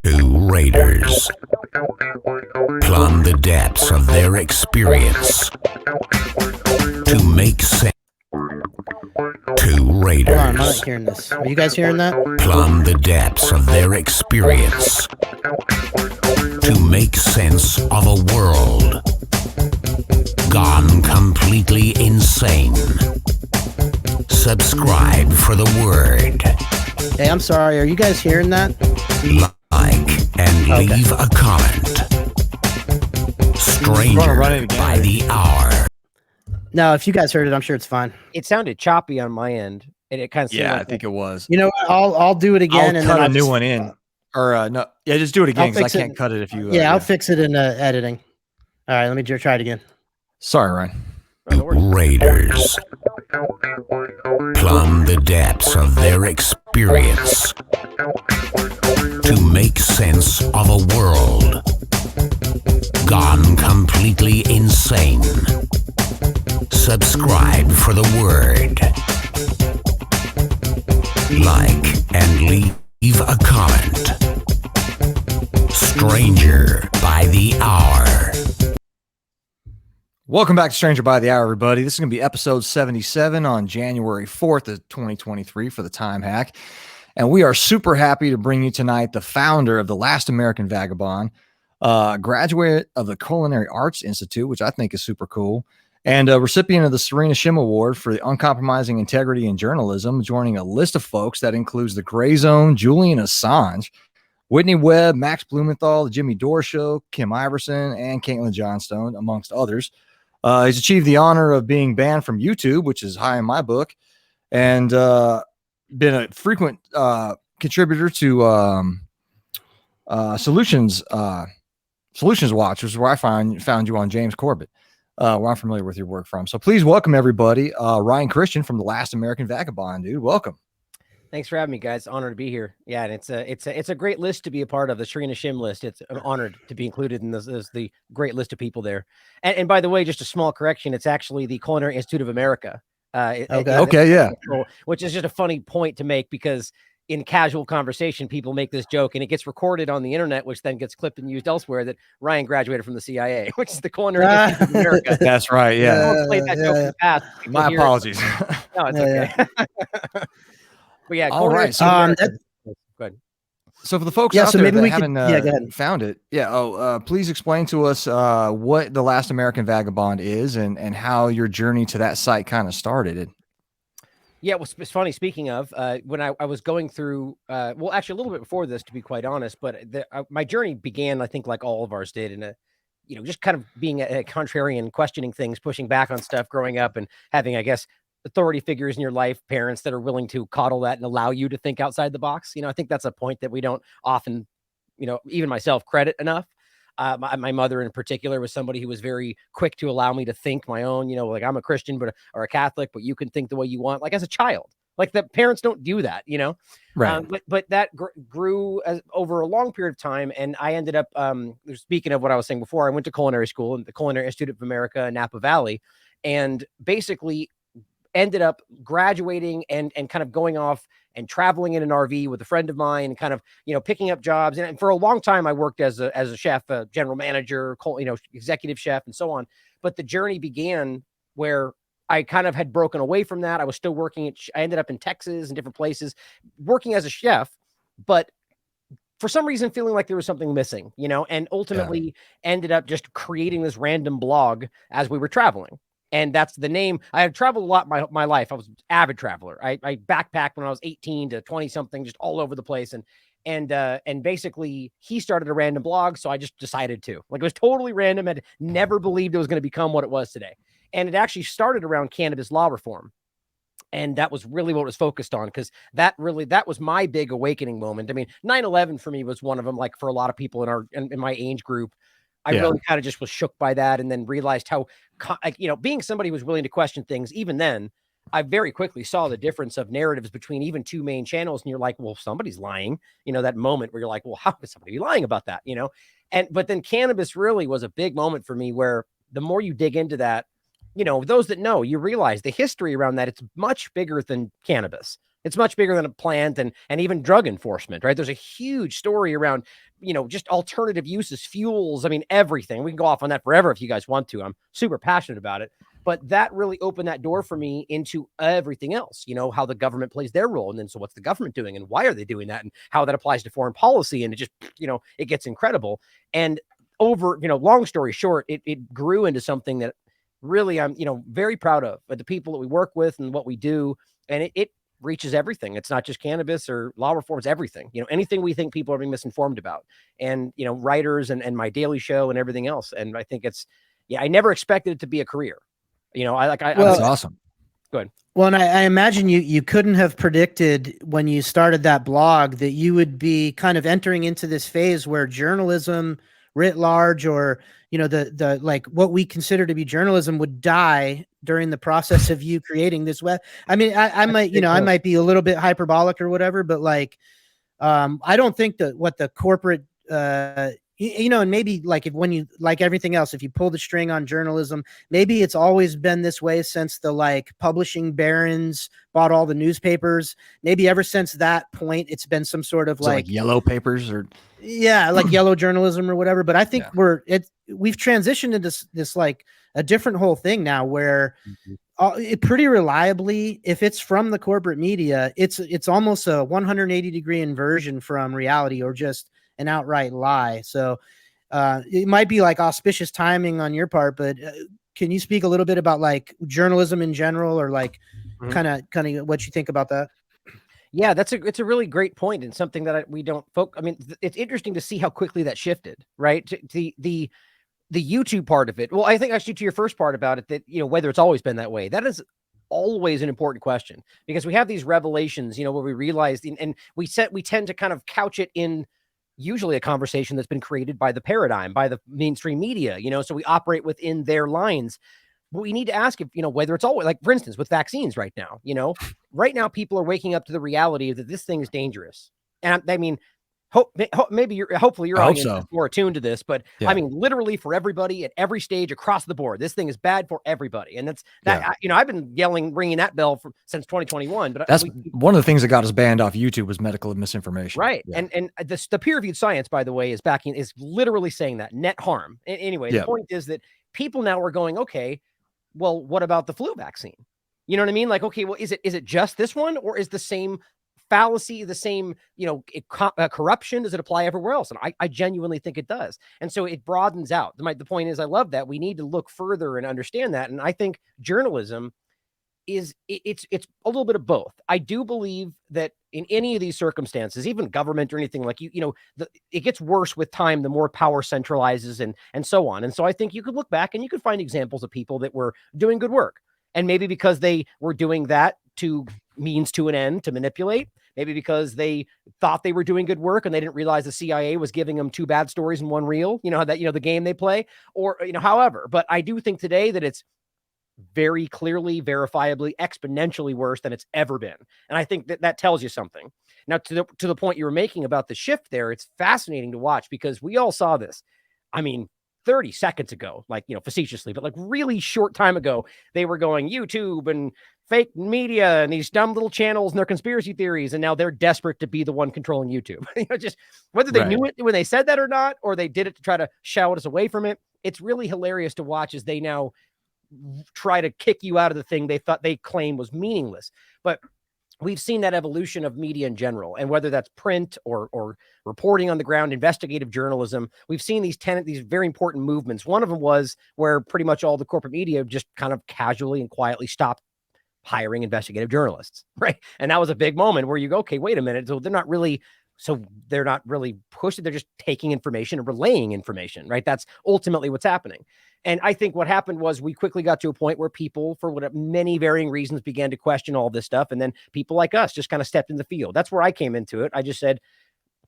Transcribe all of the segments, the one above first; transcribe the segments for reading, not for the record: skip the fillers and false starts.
Two raiders plumb the depths of their experience to make sense. Two raiders. Hold on, I'm not hearing this. Are you guys hearing that? Plumb the depths of their experience to make sense of a world gone completely insane. Subscribe for the word. Hey, I'm sorry. Are you guys hearing that? Like and leave a comment. Stranger by the hour. No, if you guys heard it, I'm sure it's fine. It sounded choppy on my end, and it kind of seemed like I think it was. You know what? I'll do it again. I'll and cut then a new one in. Or no, yeah, just do it again because I can't cut it if you. I'll fix it in editing. All right, let me try it again. Sorry, Ryan. Raiders plumb the depths of their experience to make sense of a world gone completely insane. Subscribe for the word. Like and leave a comment. Stranger by the hour. Welcome back to Stranger by the Hour, everybody. This is going to be episode 77 on January 4th of 2023 for the Time Hack. And we are super happy to bring you tonight the founder of The Last American Vagabond, graduate of the Culinary Arts Institute, which I think is super cool, and a recipient of the Serena Shim Award for the uncompromising integrity in journalism, joining a list of folks that includes the Gray Zone, Julian Assange, Whitney Webb, Max Blumenthal, the Jimmy Dore Show, Kim Iverson, and Caitlin Johnstone, amongst others. He's achieved the honor of being banned from YouTube, which is high in my book, and been a frequent contributor to Solutions Watch, which is where I found you on James Corbett, where I'm familiar with your work from. So please welcome everybody, Ryan Cristián from The Last American Vagabond, dude. Welcome. Thanks for having me, guys. Honored to be here. Yeah, and it's a great list to be a part of, the Serena Shim list. It's an honor to be included in this the great list of people there. And by the way, just a small correction, it's actually the Culinary Institute of America. Yeah. Which is just a funny point to make, because in casual conversation, people make this joke and it gets recorded on the internet, which then gets clipped and used elsewhere, that Ryan graduated from the CIA, which is the Culinary Institute of America. That's right. Yeah. Played that joke in the past. My apologies. No, it's okay. But yeah, all right. So, good. So for the folks out there that haven't found it, please explain to us what The Last American Vagabond is and how your journey to that site kind of started. Yeah, well, it's funny. Speaking of, when I was going through, well, actually a little bit before this, to be quite honest, but my journey began, I think, like all of ours did, in just kind of being a contrarian, questioning things, pushing back on stuff, growing up, and having, I guess, authority figures in your life, parents that are willing to coddle that and allow you to think outside the box. I think that's a point that we don't often, even myself, credit enough. My mother in particular was somebody who was very quick to allow me to think my own, like, I'm a Christian, or a Catholic, but you can think the way you want, like as a child. Like, the parents don't do that, Right. But that grew over a long period of time. And I ended up, speaking of what I was saying before, I went to culinary school in the Culinary Institute of America in Napa Valley, and basically ended up graduating and kind of going off and traveling in an RV with a friend of mine, and kind of, picking up jobs. And for a long time, I worked as a chef, a general manager, executive chef, and so on. But the journey began where I kind of had broken away from that. I was still working. I ended up in Texas and different places working as a chef, but for some reason feeling like there was something missing, and ultimately ended up just creating this random blog as we were traveling. And that's the name. I had traveled a lot my life. I was an avid traveler. I backpacked when I was 18 to 20 something, just all over the place. And basically he started a random blog. So I just decided to, like, it was totally random. I'd never believed it was going to become what it was today. And it actually started around cannabis law reform. And that was really what it was focused on, because that was my big awakening moment. I mean, 9/11 for me was one of them, like for a lot of people in my age group. I really kind of just was shook by that, and then realized how, being somebody who was willing to question things, even then, I very quickly saw the difference of narratives between even two main channels. And you're like, well, somebody's lying, that moment where you're like, well, how could somebody be lying about that? But then cannabis really was a big moment for me, where the more you dig into that, those that know, you realize the history around that, it's much bigger than cannabis. It's much bigger than a plant and even drug enforcement, right? There's a huge story around, just alternative uses, fuels. I mean, everything. We can go off on that forever if you guys want to. I'm super passionate about it. But that really opened that door for me into everything else, how the government plays their role. And then, so what's the government doing and why are they doing that and how that applies to foreign policy? And it just, it gets incredible. And over, long story short, it grew into something that really I'm, very proud of, the people that we work with and what we do. And it reaches everything. It's not just cannabis or law reforms, everything, anything we think people are being misinformed about, and, writers and my daily show and everything else. And I think I never expected it to be a career. That's awesome. Go ahead. Well, and I imagine you couldn't have predicted when you started that blog that you would be kind of entering into this phase where journalism writ large, or, the like what we consider to be journalism, would die during the process of you creating this web. I mean, I might, I might be a little bit hyperbolic or whatever, but I don't think that what the corporate, and maybe when you, like everything else, if you pull the string on journalism, maybe it's always been this way since the publishing barons bought all the newspapers. Maybe ever since that point, it's been some sort of like yellow papers or like yellow journalism or whatever. But I think we've transitioned into this a different whole thing now where it pretty reliably, if it's from the corporate media, it's almost a 180-degree inversion from reality or just an outright lie. So it might be auspicious timing on your part, but can you speak a little bit about journalism in general, or kind of what you think about that? Yeah, it's a really great point, and something that we don't focus. I mean, it's interesting to see how quickly that shifted, right? The YouTube part of it. Well, I think actually to your first part about it, that, whether it's always been that way, that is always an important question, because we have these revelations, where we realize, and we tend to kind of couch it in usually a conversation that's been created by the paradigm, by the mainstream media, so we operate within their lines. But we need to ask if, whether it's always, for instance, with vaccines right now, right now people are waking up to the reality that this thing is dangerous. And I mean, hopefully your audience is more attuned to this, but I mean, literally for everybody at every stage across the board, this thing is bad for everybody. And I've been ringing that bell since 2021, but that's one of the things that got us banned off YouTube was medical misinformation. Right. Yeah. And the peer-reviewed science, by the way, is literally saying that net harm. Anyway, the point is that people now are going, okay, well, what about the flu vaccine? You know what I mean? Okay, well, is it just this one, or is the same fallacy, the same, corruption, does it apply everywhere else? And I genuinely think it does. And so it broadens out. The point is, I love that. We need to look further and understand that. And I think journalism it's a little bit of both. I do believe that in any of these circumstances, even government or anything, it gets worse with time, the more power centralizes and so on. And so I think you could look back and you could find examples of people that were doing good work. And maybe because they were doing that to means to an end, to manipulate, maybe because they thought they were doing good work and they didn't realize the CIA was giving them 2 bad stories and 1 real, the game they play, or, however. But I do think today that it's very clearly, verifiably, exponentially worse than it's ever been. And I think that tells you something. Now, to the point you were making about the shift there, it's fascinating to watch, because we all saw this. I mean, 30 seconds ago, facetiously, but really short time ago, they were going YouTube and fake media and these dumb little channels and their conspiracy theories. And now they're desperate to be the one controlling YouTube. Just whether they knew it when they said that or not, or they did it to try to shout us away from it. It's really hilarious to watch as they now try to kick you out of the thing they thought they claim was meaningless. But we've seen that evolution of media in general, and whether that's print or reporting on the ground, investigative journalism, we've seen these very important movements. One of them was where pretty much all the corporate media just kind of casually and quietly stopped hiring investigative journalists, right? And that was a big moment where you go, okay, wait a minute. So they're not really pushing, they're just taking information and relaying information, right? That's ultimately what's happening. And I think what happened was we quickly got to a point where people, for many varying reasons, began to question all this stuff. And then people like us just kind of stepped in the field. That's where I came into it. I just said,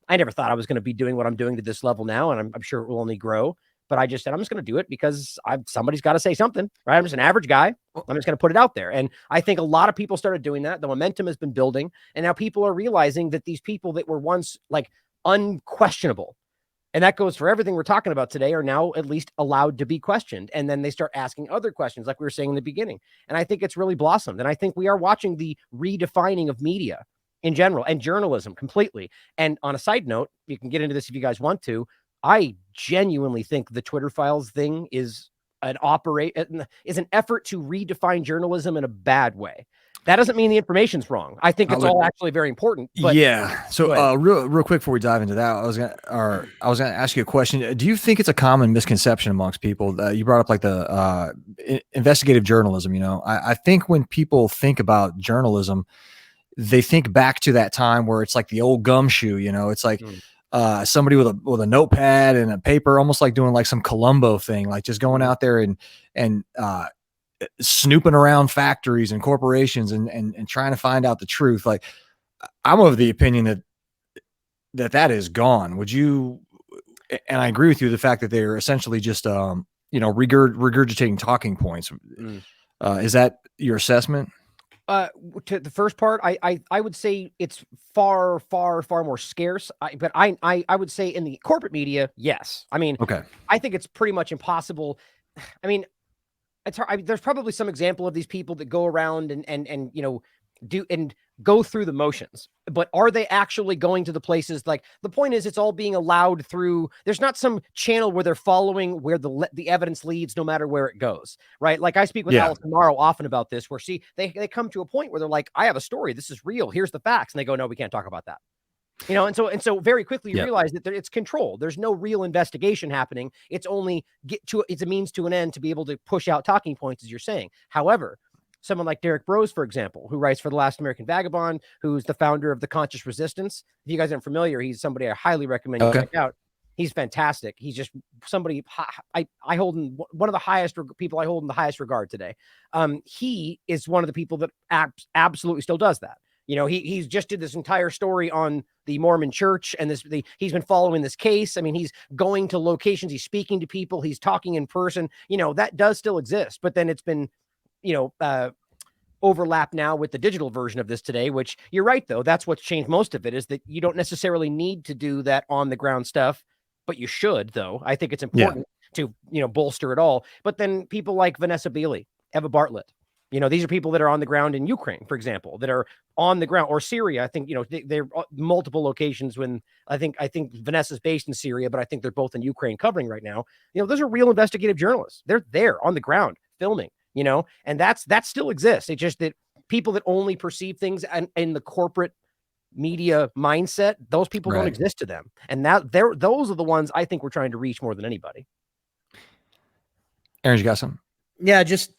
I never thought I was going to be doing what I'm doing to this level now. And I'm sure it will only grow. But I just said, I'm just going to do it because somebody's got to say something, right? I'm just an average guy. I'm just going to put it out there. And I think a lot of people started doing that. The momentum has been building. And now people are realizing that these people that were once unquestionable, and that goes for everything we're talking about today, are now at least allowed to be questioned. And then they start asking other questions, like we were saying in the beginning. And I think it's really blossomed. And I think we are watching the redefining of media. in general, and journalism completely. And on a side note, you can get into this if you guys want to. I genuinely think the Twitter files thing is an effort to redefine journalism in a bad way. That doesn't mean the information's wrong. I think it's all actually very important. But yeah. So real quick before we dive into that, I was gonna ask you a question. Do you think it's a common misconception amongst people? You brought up like the investigative journalism. You know, I think when people think about journalism, they think back to that time where it's like the old gumshoe. You know, it's like somebody with a notepad and a paper, almost like doing like some Columbo thing, like just going out there and snooping around factories and corporations and trying to find out the truth. Like, I'm of the opinion that is gone. Would you? And I agree with you, the fact that they're essentially just regurgitating talking points. Is that your assessment? To the first part, I would say it's far more scarce. But I would say in the corporate media, yes. I mean, okay. I think it's pretty much impossible. I mean, it's hard. There's probably some example of these people that go around and do and go through the motions, but are they actually going to the places? Like, the point is, it's all being allowed through. There's not some channel where they're following where the evidence leads, no matter where it goes, right? Like, I speak with Allison Morrow often about this, where they come to a point where they're like, I have a story, this is real, here's the facts, and they go, no, we can't talk about that. You know, and so very quickly you realize that it's control. There's no real investigation happening. It's only it's a means to an end to be able to push out talking points, as you're saying. However, someone like Derek Brose, for example, who writes for The Last American Vagabond, who's the founder of the Conscious Resistance. If you guys aren't familiar, he's somebody I highly recommend you check out. He's fantastic. He's just somebody I hold in one of the highest people I hold in the highest regard today. He is one of the people that absolutely still does that. You know, he's just did this entire story on the Mormon church, and he's been following this case. I mean, he's going to locations, he's speaking to people, he's talking in person. You know, that does still exist, but then it's been, overlap now with the digital version of this today, which you're right, though. That's what's changed most of it, is that you don't necessarily need to do that on the ground stuff, but you should, though. I think it's important to, bolster it all. But then people like Vanessa Beeley, Eva Bartlett, these are people that are on the ground in Ukraine, for example, that are on the ground, or Syria. I think, they're multiple locations. When I think Vanessa's based in Syria, but I think they're both in Ukraine covering right now. Those are real investigative journalists. They're there on the ground filming, and that still exists. It's just that people that only perceive things in the corporate media mindset, those people don't exist to them. And those are the ones I think we're trying to reach more than anybody. Aaron, you got something? Yeah, just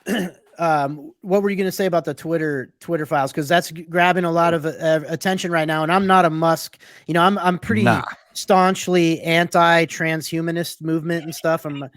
what were you going to say about the Twitter files? Because that's grabbing a lot of attention right now. And I'm not a Musk. I'm pretty staunchly anti-transhumanist movement and stuff. My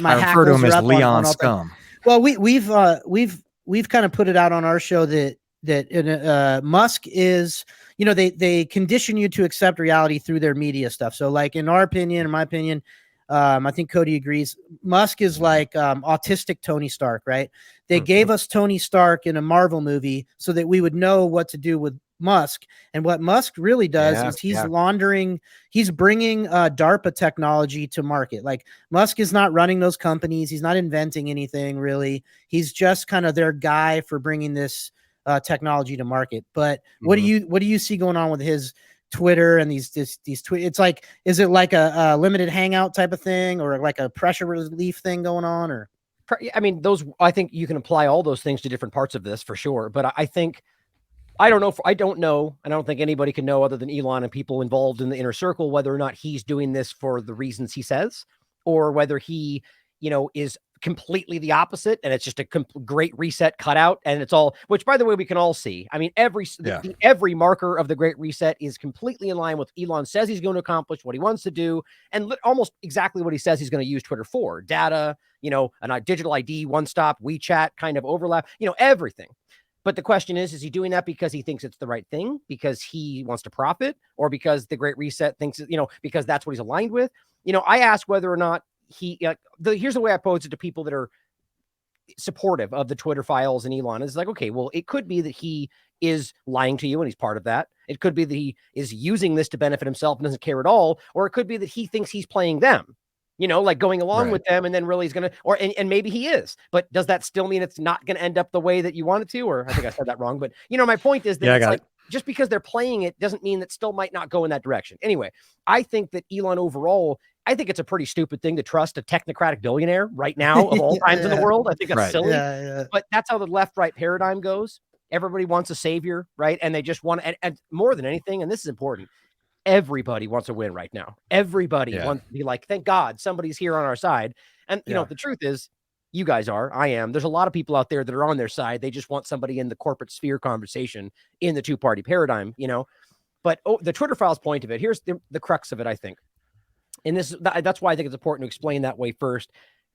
I refer to him as Leon Scum. Well, we've kind of put it out on our show that Musk is, they condition you to accept reality through their media stuff. So, like, in my opinion, I think Cody agrees, Musk is like autistic Tony Stark, right? They gave us Tony Stark in a Marvel movie so that we would know what to do with Musk. And what Musk really does is he's bringing DARPA technology to market. Like, Musk is not running those companies. He's not inventing anything, really. He's just kind of their guy for bringing this technology to market. But what do you see going on with his Twitter and these tweets? It's like, is it like a limited hangout type of thing, or like a pressure relief thing going on? Or, I mean, I think you can apply all those things to different parts of this for sure. But I think, I don't know, and I don't think anybody can know other than Elon and people involved in the inner circle, whether or not he's doing this for the reasons he says, or whether he, is completely the opposite, and it's just a great reset cutout, and it's all, which, by the way, we can all see. I mean, every marker of the great reset is completely in line with Elon says he's going to accomplish, what he wants to do, and almost exactly what he says he's going to use Twitter for: data, a digital ID, one-stop WeChat kind of overlap, everything. But the question is he doing that because he thinks it's the right thing, because he wants to profit, or because the great reset thinks, because that's what he's aligned with? I ask whether or not here's the way I pose it to people that are supportive of the Twitter files and Elon. Is like, okay, well, it could be that he is lying to you and he's part of that. It could be that he is using this to benefit himself and doesn't care at all. Or it could be that he thinks he's playing them, like going along with them, and then really he's going to, and maybe he is, but does that still mean it's not going to end up the way that you want it to? Or I think I said that wrong, but my point is that just because they're playing it doesn't mean that still might not go in that direction. Anyway, I think that Elon overall, I think it's a pretty stupid thing to trust a technocratic billionaire right now of all times in the world. I think that's silly, but that's how the left-right paradigm goes. Everybody wants a savior, right? And they just want, and more than anything, and this is important, everybody wants to win right now. Everybody wants to be like, thank God somebody's here on our side. And you know, the truth is, you guys are, I am. There's a lot of people out there that are on their side. They just want somebody in the corporate sphere conversation in the two-party paradigm, you know. But the Twitter files point of it, here's the crux of it, I think. And that's why I think it's important to explain that way first.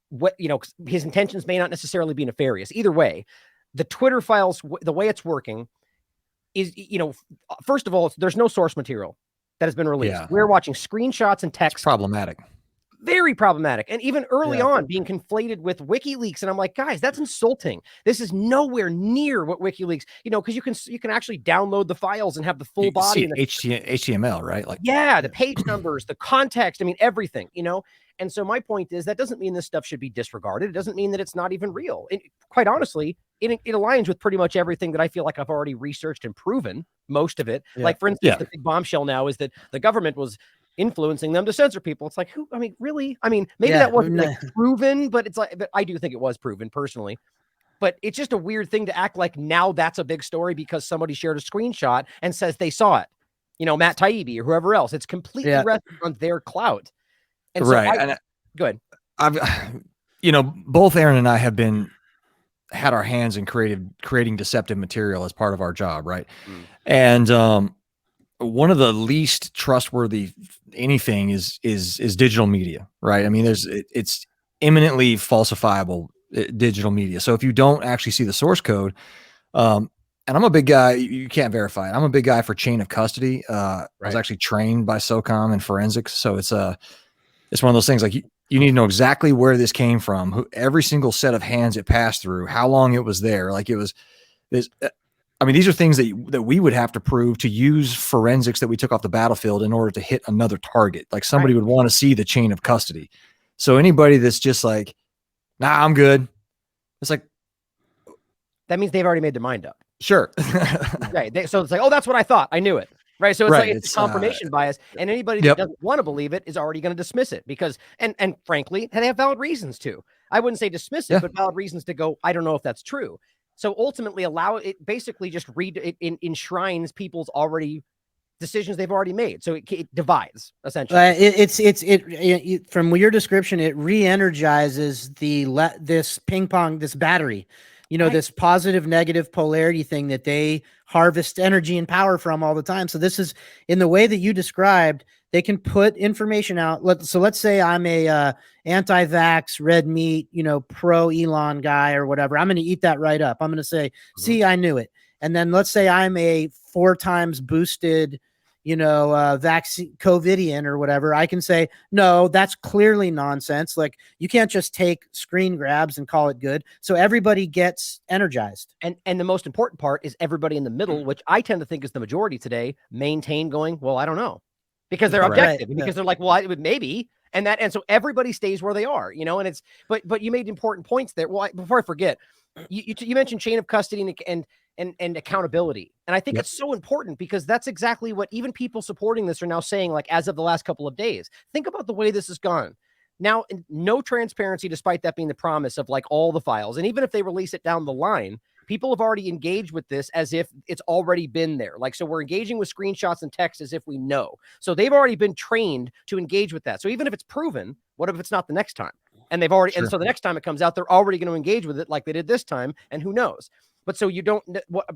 What, you know, his intentions may not necessarily be nefarious. Either way, the Twitter files, the way it's working is, you know, first of all, there's no source material that has been released. Yeah. We're watching screenshots and text. It's problematic. Very problematic. And even early on being conflated with WikiLeaks. And I'm like, guys, that's insulting. This is nowhere near what WikiLeaks, you know, because you can actually download the files and have the full body. And HTML, right? Like, yeah, the page numbers, the context, I mean, everything, you know. And so my point is that doesn't mean this stuff should be disregarded. It doesn't mean that it's not even real. Quite honestly, it aligns with pretty much everything that I feel like I've already researched and proven, most of it. Like, for instance, the big bombshell now is that the government was influencing them to censor people. It's like, who? I mean, really? I mean, maybe that wasn't like proven, but it's like, but I do think it was proven personally. But it's just a weird thing to act like now that's a big story because somebody shared a screenshot and says they saw it. You know, Matt Taibbi or whoever else. It's completely resting on their clout. And so go ahead. You know, both Aaron and I have had our hands in creating deceptive material as part of our job, right? And one of the least trustworthy anything is digital media, right? I mean, it's imminently falsifiable digital media. So if you don't actually see the source code, and I'm a big guy, you can't verify it. I'm a big guy for chain of custody. I was actually trained by SOCOM in forensics. So it's one of those things like you need to know exactly where this came from, every single set of hands it passed through, how long it was there. Like I mean, these are things that we would have to prove to use forensics that we took off the battlefield in order to hit another target. Like somebody would want to see the chain of custody. So anybody that's just like, nah, I'm good. It's like, that means they've already made their mind up. Sure. Right. So it's like, oh, that's what I thought. I knew it. Right. So it's like it's confirmation bias. And anybody that doesn't want to believe it is already going to dismiss it because, and frankly, they have valid reasons to. I wouldn't say dismiss it, but valid reasons to go, I don't know if that's true. So ultimately allow it, basically just enshrines people's decisions they've already made. So it divides essentially. From your description, it re-energizes this ping pong, this battery, you know, this positive negative polarity thing that they harvest energy and power from all the time. So this is in the way that you described, they can put information out. Let's say I'm a anti-vax, red meat, you know, pro Elon guy or whatever. I'm going to eat that right up. I'm going to say, see, I knew it. And then let's say I'm a 4 times boosted, you know, vaccine COVIDian or whatever. I can say, no, that's clearly nonsense. Like you can't just take screen grabs and call it good. So everybody gets energized. And the most important part is everybody in the middle, which I tend to think is the majority today, maintain going, well, I don't know. Because they're objective, because they're like, well, it would maybe, and so everybody stays where they are, you know. And it's, but you made important points there. Well, before I forget, you mentioned chain of custody and accountability, and I think it's so important because that's exactly what even people supporting this are now saying. Like as of the last couple of days, think about the way this has gone. Now, no transparency, despite that being the promise of like all the files, and even if they release it down the line. People have already engaged with this as if it's already been there. Like, so we're engaging with screenshots and text as if we know. So they've already been trained to engage with that. So even if it's proven, what if it's not the next time? And they've already, and so the next time it comes out, they're already going to engage with it like they did this time. And who knows? But so you don't,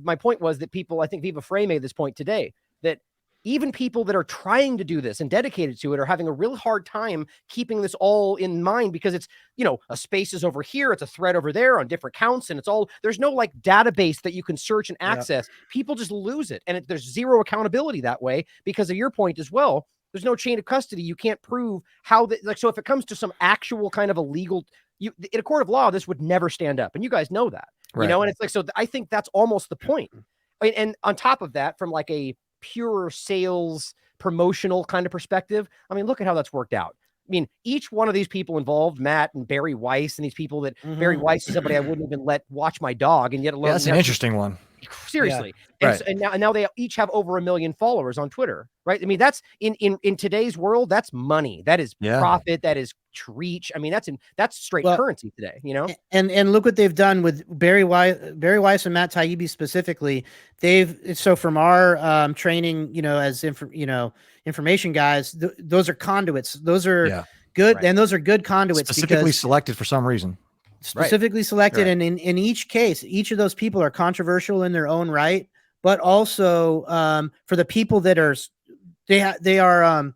my point was that people, I think Viva Frey made this point today, that even people that are trying to do this and dedicated to it are having a real hard time keeping this all in mind because it's, you know, a space is over here. It's a thread over there on different counts. And it's all, there's no like database that you can search and access. People just lose it. And there's zero accountability that way because of your point as well. There's no chain of custody. You can't prove how so if it comes to some actual kind of illegal, in a court of law, this would never stand up. And you guys know that, you know, and it's like, so I think that's almost the point. And on top of that, from like a pure sales promotional kind of perspective, I mean, look at how that's worked out. I mean, each one of these people involved, Matt and Barry Weiss, and these people that Barry Weiss is somebody I wouldn't even let watch my dog, and yet alone. That's an interesting one. Seriously. Yeah. And, Right. so, and now they each have over 1 million followers on Twitter, right? I mean, that's in today's world, that's money. That is Yeah. profit. That is reach. I mean, that's straight currency today, you know? And look what they've done with Barry Weiss and Matt Taibbi specifically. So from our training, you know, as information guys, those are conduits. Those are good, and those are good conduits specifically because selected for some reason. Specifically selected, and in each case, each of those people are controversial in their own right, but also for the people that are they are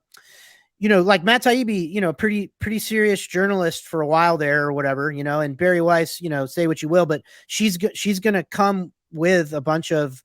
you know, like Matt Taibbi, you know, pretty serious journalist for a while there or whatever, you know, and Barry Weiss, you know, say what you will, but she's going to come with a bunch of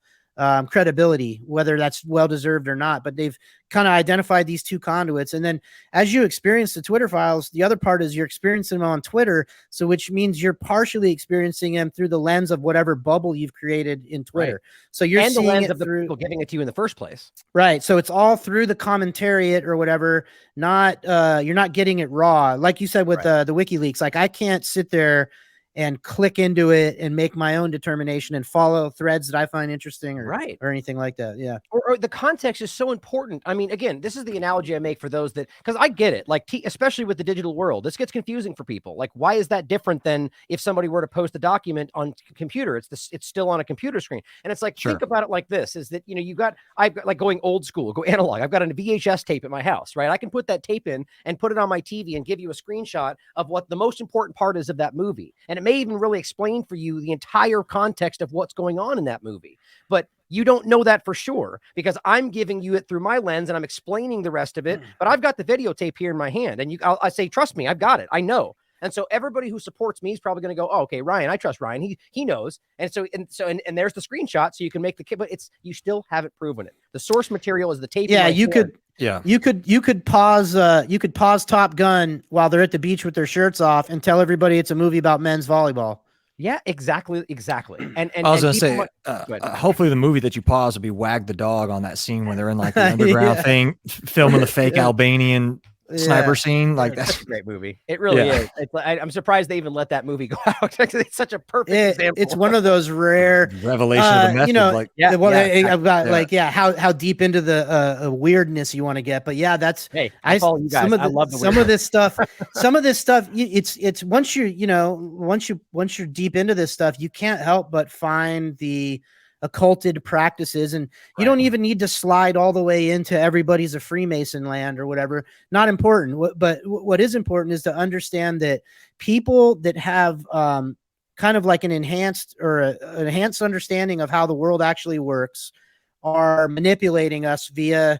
credibility, whether that's well-deserved or not, but they've kind of identified these two conduits. And then as you experience the Twitter files, the other part is you're experiencing them on Twitter. So which means you're partially experiencing them through the lens of whatever bubble you've created in Twitter. Right. So you're seeing the lens of the people giving it to you in the first place. Right. So it's all through the commentariat or whatever, not you're not getting it raw. Like you said with the WikiLeaks, like I can't sit there and click into it and make my own determination and follow threads that I find interesting or anything like that. Yeah. Or the context is so important. I mean, again, this is the analogy I make for those that, because I get it, like especially with the digital world, this gets confusing for people. Like, why is that different than if somebody were to post a document on computer? It's still on a computer screen. And it's like, think about it like this, is that, you know, I've got like going old school, go analog. I've got a VHS tape at my house, right? I can put that tape in and put it on my TV and give you a screenshot of what the most important part is of that movie. And it may even really explain for you the entire context of what's going on in that movie. But you don't know that for sure because I'm giving you it through my lens and I'm explaining the rest of it. But I've got the videotape here in my hand, and I say, trust me, I've got it. I know. And so everybody who supports me is probably going to go, oh, okay, Ryan, I trust Ryan. He knows. And so there's the screenshot, so you can make the kid, but you still haven't proven it. The source material is the tape. Yeah, you could pause Top Gun while they're at the beach with their shirts off and tell everybody it's a movie about men's volleyball. Yeah, exactly. And I was going to say, hopefully the movie that you pause will be Wag the Dog on that scene when they're in like the underground thing, filming the fake Albanian sniper scene. Like that's a great movie. It really is. I'm surprised they even let that movie go out. It's such a perfect example. It's one of those rare revelation of the method. You know, like, how deep into the weirdness you want to get. But yeah, that's I follow you guys. I love some of this stuff. It's once you're deep into this stuff, you can't help but find the occulted practices, and you don't even need to slide all the way into everybody's a Freemason land or whatever. Not important. But what is important is to understand that people that have kind of like an enhanced understanding of how the world actually works are manipulating us via,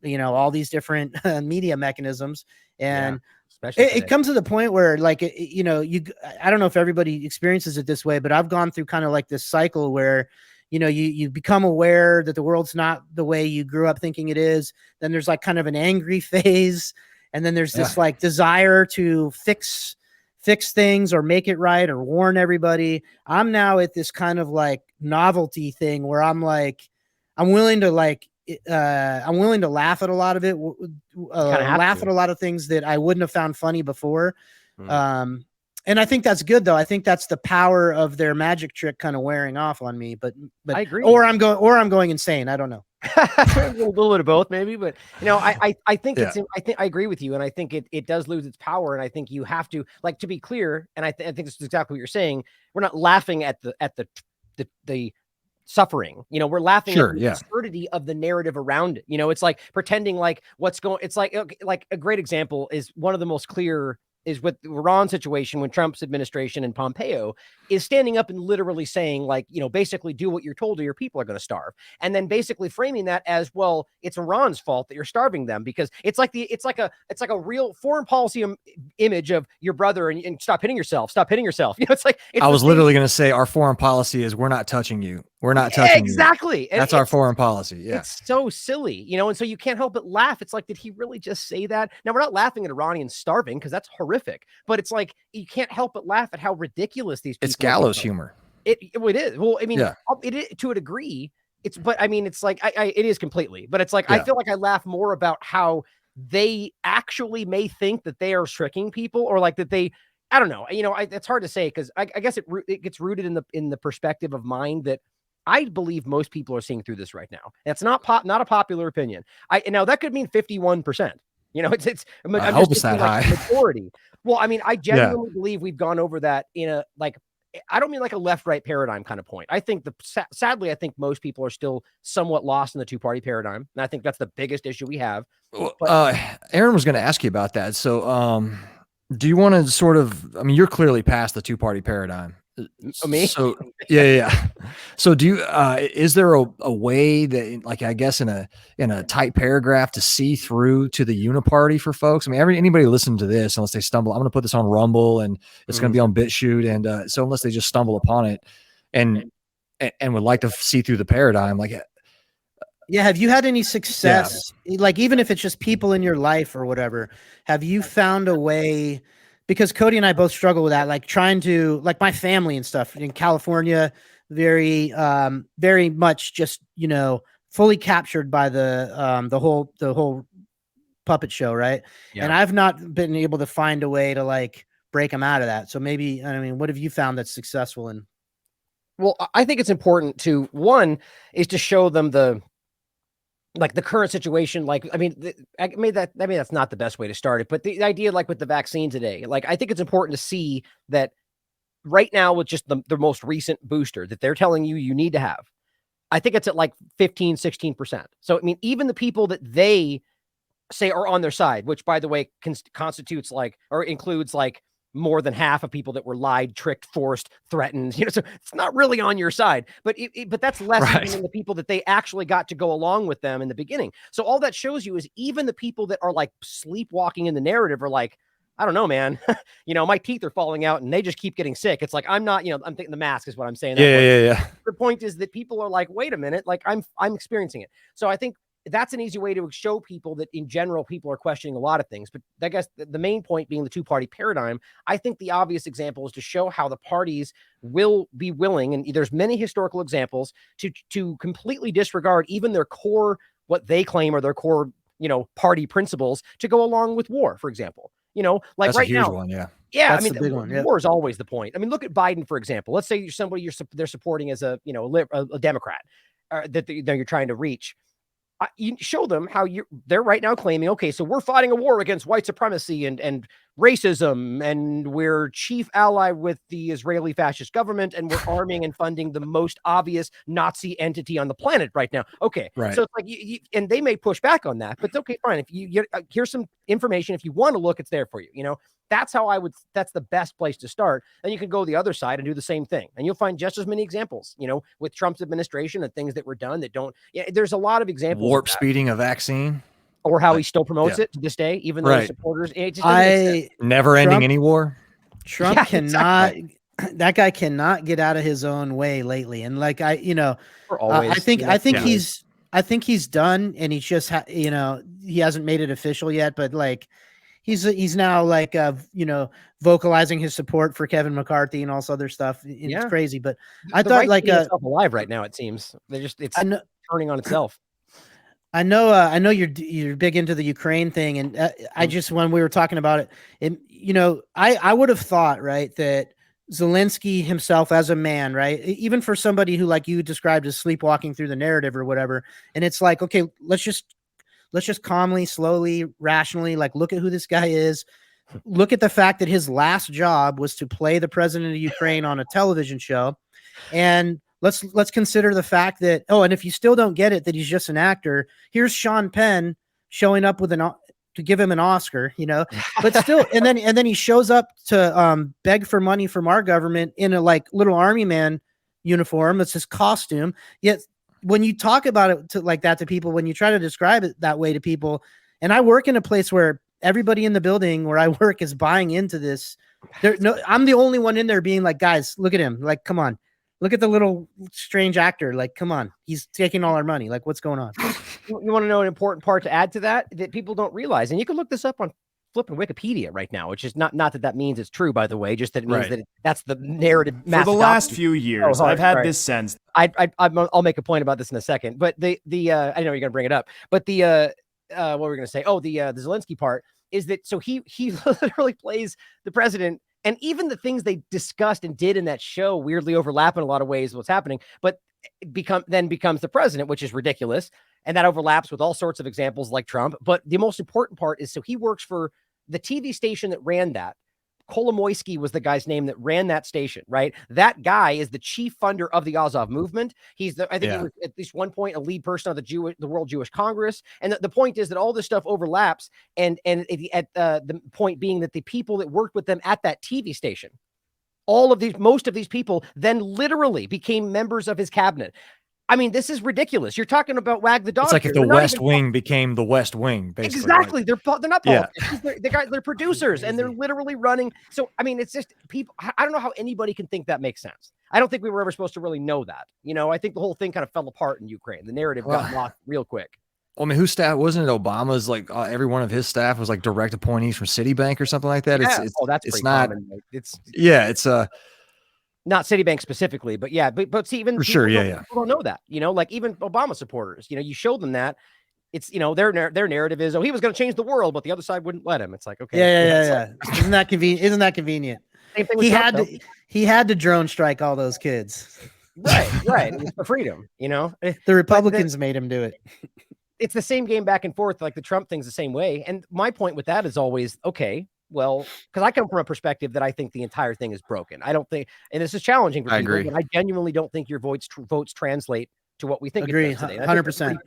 you know, all these different media mechanisms. And it comes to the point where, like, you know, I don't know if everybody experiences it this way, but I've gone through kind of like this cycle where, you know, you become aware that the world's not the way you grew up thinking it is. Then there's like kind of an angry phase. And then there's this like desire to fix things or make it right or warn everybody. I'm now at this kind of like novelty thing where I'm like, I'm willing to laugh at a lot of it, laugh at a lot of things that I wouldn't have found funny before. And I think that's good, though. I think that's the power of their magic trick kind of wearing off on me. But I agree. Or I'm going insane. I don't know. A little bit of both, maybe. But you know, I think I agree with you, and I think it does lose its power. And I think you have to, like, to be clear. And I think this is exactly what you're saying. We're not laughing at the suffering. You know, we're laughing at the absurdity of the narrative around it. You know, it's like pretending like it's like a great example is one of the most clear is with the Iran situation when Trump's administration and Pompeo is standing up and literally saying, like, you know, basically do what you're told or your people are going to starve. And then basically framing that as, well, it's Iran's fault that you're starving them, because it's like a real foreign policy image of your brother and stop hitting yourself. You know, it's like, I was literally going to say our foreign policy is we're not touching you. We're not touching exactly. you. That's our foreign policy. Yeah. It's so silly, you know? And so you can't help but laugh. It's like, did he really just say that? Now, we're not laughing at Iranians starving because that's horrific, but it's like, you can't help but laugh at how ridiculous these people It's gallows humor. It is. Well, I mean, it is to a degree. But I mean, it's like, it is completely, but it's like, I feel like I laugh more about how they actually may think that they are tricking people, or like that they, I don't know, you know, it's hard to say, because I guess it gets rooted in the perspective of mind that I believe most people are seeing through this right now. That's not a popular opinion. Now that could mean 51%. I'm I just hope it's thinking that like high. majority. Well, I mean, I Yeah. genuinely believe we've gone over that in a like. I don't mean like a left-right paradigm kind of point. I think sadly, I think most people are still somewhat lost in the two-party paradigm, and I think that's the biggest issue we have. Well, Aaron was going to ask you about that. So, do you want to sort of? I mean, you're clearly past the two-party paradigm. Me? So, yeah. So, do you? Is there a way that, like, I guess in a tight paragraph, to see through to the uniparty for folks? I mean, anybody listening to this, unless they stumble, I'm going to put this on Rumble, and it's going to be on BitChute, and so unless they just stumble upon it, and would like to see through the paradigm, like. Yeah. Have you had any success? Like, even if it's just people in your life or whatever, have you found a way? Because Cody and I both struggle with that, like trying to, like, my family and stuff in California, very much just, fully captured by the whole puppet show. Right. Yeah. And I've not been able to find a way to like break them out of that. So maybe, I mean, what have you found that's successful in? Well, I think it's important to, one is to show them the current situation. Like, I mean, that's not the best way to start it, but the idea, like with the vaccine today, like, I think it's important to see that right now with just the most recent booster that they're telling you need to have, I think it's at like 15, 16%. So, I mean, even the people that they say are on their side, which by the way, constitutes like, or includes like more than half of people that were lied, tricked, forced, threatened, so it's not really on your side, but but that's less Right. even than the people that they actually got to go along with them in the beginning. So all that shows you is even the people that are like sleepwalking in the narrative are like, I don't know, man, my teeth are falling out and they just keep getting sick. It's like, I'm not, I'm thinking the mask is what I'm saying. Yeah. The point is that people are like, wait a minute, like I'm experiencing it. So I think that's an easy way to show people that in general, people are questioning a lot of things. But I guess the main point being the two-party paradigm, I think the obvious example is to show how the parties will be willing, and there's many historical examples, to completely disregard even their core, what they claim are their core, party principles, to go along with war, for example. Like That's right a huge now. one, yeah. Yeah, That's I mean, the big one, yeah. war is always the point. I mean, look at Biden, for example. Let's say you're somebody they're supporting as a Democrat that you're trying to reach. You show them how they're right now claiming, okay, so we're fighting a war against white supremacy and racism, and we're chief ally with the Israeli fascist government, and we're arming and funding the most obvious Nazi entity on the planet right now. Okay, right. So it's like, and they may push back on that, but it's okay, fine. If you here's some information, if you want to look, it's there for you. That's how that's the best place to start. And you can go the other side and do the same thing. And you'll find just as many examples, with Trump's administration and things that were done that don't, there's a lot of examples. Warp speeding a vaccine. Or how he still promotes it to this day, even though his supporters, it just doesn't make sense. Never ending any war. Trump cannot, that guy cannot get out of his own way lately. And like, I think he's done, and he's just, he hasn't made it official yet, but like, he's now like, vocalizing his support for Kevin McCarthy and all this other stuff. It's crazy, but I thought like alive right now. It seems it's turning on itself. I know you're big into the Ukraine thing, and I just, when we were talking about it, I would have thought, right, that Zelensky himself as a man, right, even for somebody who, like you described as sleepwalking through the narrative or whatever, and it's like, okay, let's just calmly, slowly, rationally, like, look at who this guy is. Look at the fact that his last job was to play the president of Ukraine on a television show. And let's consider the fact that, and if you still don't get it, that he's just an actor, here's Sean Penn showing up with to give him an Oscar, but still, and then he shows up to beg for money from our government in a like little army man uniform. That's his costume. Yet when you talk about it like that to people, when you try to describe it that way to people, and I work in a place where everybody in the building where I work is buying into this. I'm the only one in there being like, guys, look at him. Like, come on, look at the little strange actor. Like, come on, he's taking all our money. Like, what's going on? You want to know an important part to add to that people don't realize, and you can look this up on flipping Wikipedia right now, which is not that means it's true, by the way, just that it means that that's the narrative. For the last few years, I've had this sense. I'll make a point about this in a second, but I know you're going to bring it up, but what were we going to say? The Zelensky part is that, so he literally plays the president, and even the things they discussed and did in that show weirdly overlap in a lot of ways what's happening. But becomes the president, which is ridiculous. And that overlaps with all sorts of examples like Trump. But the most important part is, so he works for the TV station that ran that. Kolomoisky was the guy's name that ran that station, right? That guy is the chief funder of the Azov movement. He's I think he was at least one point a lead person of the World Jewish Congress. And the point is that all this stuff overlaps. And at the point being that the people that worked with them at that TV station, most of these people then literally became members of his cabinet. I mean, this is ridiculous. You're talking about wag the dog. It's like if the West Wing became the West Wing, basically. Exactly. Right? They're not politicians. They're producers, and they're literally running. So, I mean, it's just people. I don't know how anybody can think that makes sense. I don't think we were ever supposed to really know that. I think the whole thing kind of fell apart in Ukraine. The narrative got lost real quick. I mean, whose staff wasn't it? Obama's every one of his staff was direct appointees from Citibank or something like that. Yeah. It's not. Common. It's not Citibank specifically, but yeah, but see, even for sure, people don't know that, even Obama supporters, you show them that it's, their narrative is, he was going to change the world, but the other side wouldn't let him. It's like, okay, yeah. Isn't that convenient? Isn't that convenient? Same thing with he had to drone strike all those kids. Right. It's for freedom, The Republicans made him do it. It's the same game back and forth. Like the Trump thing's the same way. And my point with that is always, okay, well, because I come from a perspective that I think the entire thing is broken. I don't think, and this is challenging for people, but I genuinely don't think your votes translate to what we think. Agree, 100%.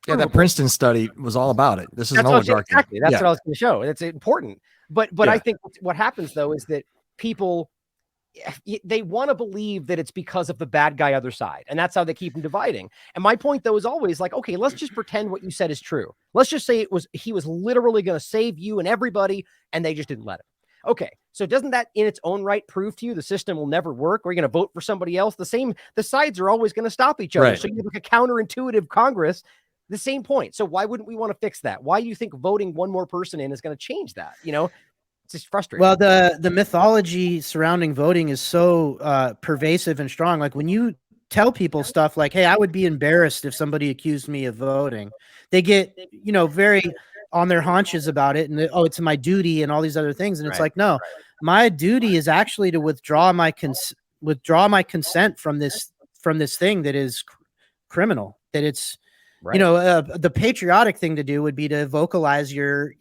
Yeah, that Princeton study was all about it. This is an oligarchy. Exactly. That's what I was going to show. It's important. But I think what happens though is that people, they want to believe that it's because of the bad guy other side, and that's how they keep them dividing. And my point though is always like, okay, let's just pretend what you said is true. Let's just say he was literally going to save you and everybody, and they just didn't let him. Okay, so doesn't that in its own right prove to you the system will never work? Or you're going to vote for somebody else? The sides are always going to stop each other. Right. So you have like a counterintuitive Congress. The same point. So why wouldn't we want to fix that? Why do you think voting one more person in is going to change that? It's just frustrating. Well, the mythology surrounding voting is so pervasive and strong. Like when you tell people stuff like, hey, I would be embarrassed if somebody accused me of voting, they get, very on their haunches about it. And it's my duty and all these other things. And it's like, no, my duty is actually to withdraw my consent from this thing that is criminal, that it's, the patriotic thing to do would be to vocalize your,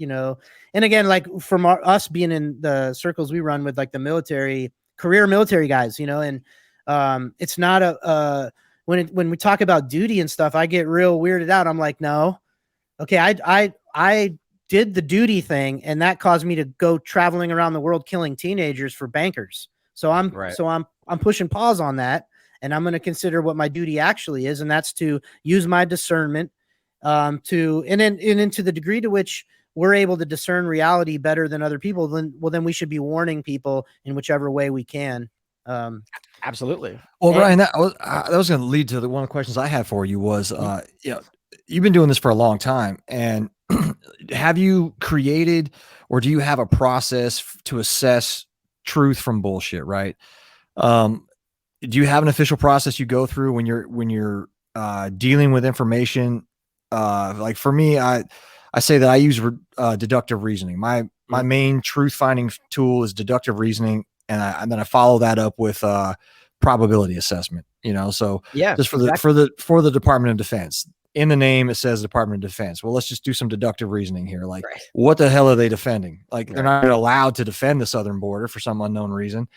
and again, like from us being in the circles we run with, like the career military guys, and it's not when we talk about duty and stuff, I get real weirded out. I'm like, no, okay, I did the duty thing, and that caused me to go traveling around the world killing teenagers for bankers. So I'm pushing pause on that. And I'm going to consider what my duty actually is, and that's to use my discernment and to the degree to which we're able to discern reality better than other people. Then we should be warning people in whichever way we can. Absolutely. Well, Brian, that was going to lead to one of the questions I had for you was, you've been doing this for a long time, and have you created or do you have a process to assess truth from bullshit? Right. Do you have an official process you go through when you're dealing with information? Like for me, I say that I use deductive reasoning. My main truth finding tool is deductive reasoning, and then I follow that up with probability assessment. So just for the Department of Defense. In the name, it says Department of Defense. Well, let's just do some deductive reasoning here. Like, what the hell are they defending? Like, they're not allowed to defend the southern border for some unknown reason,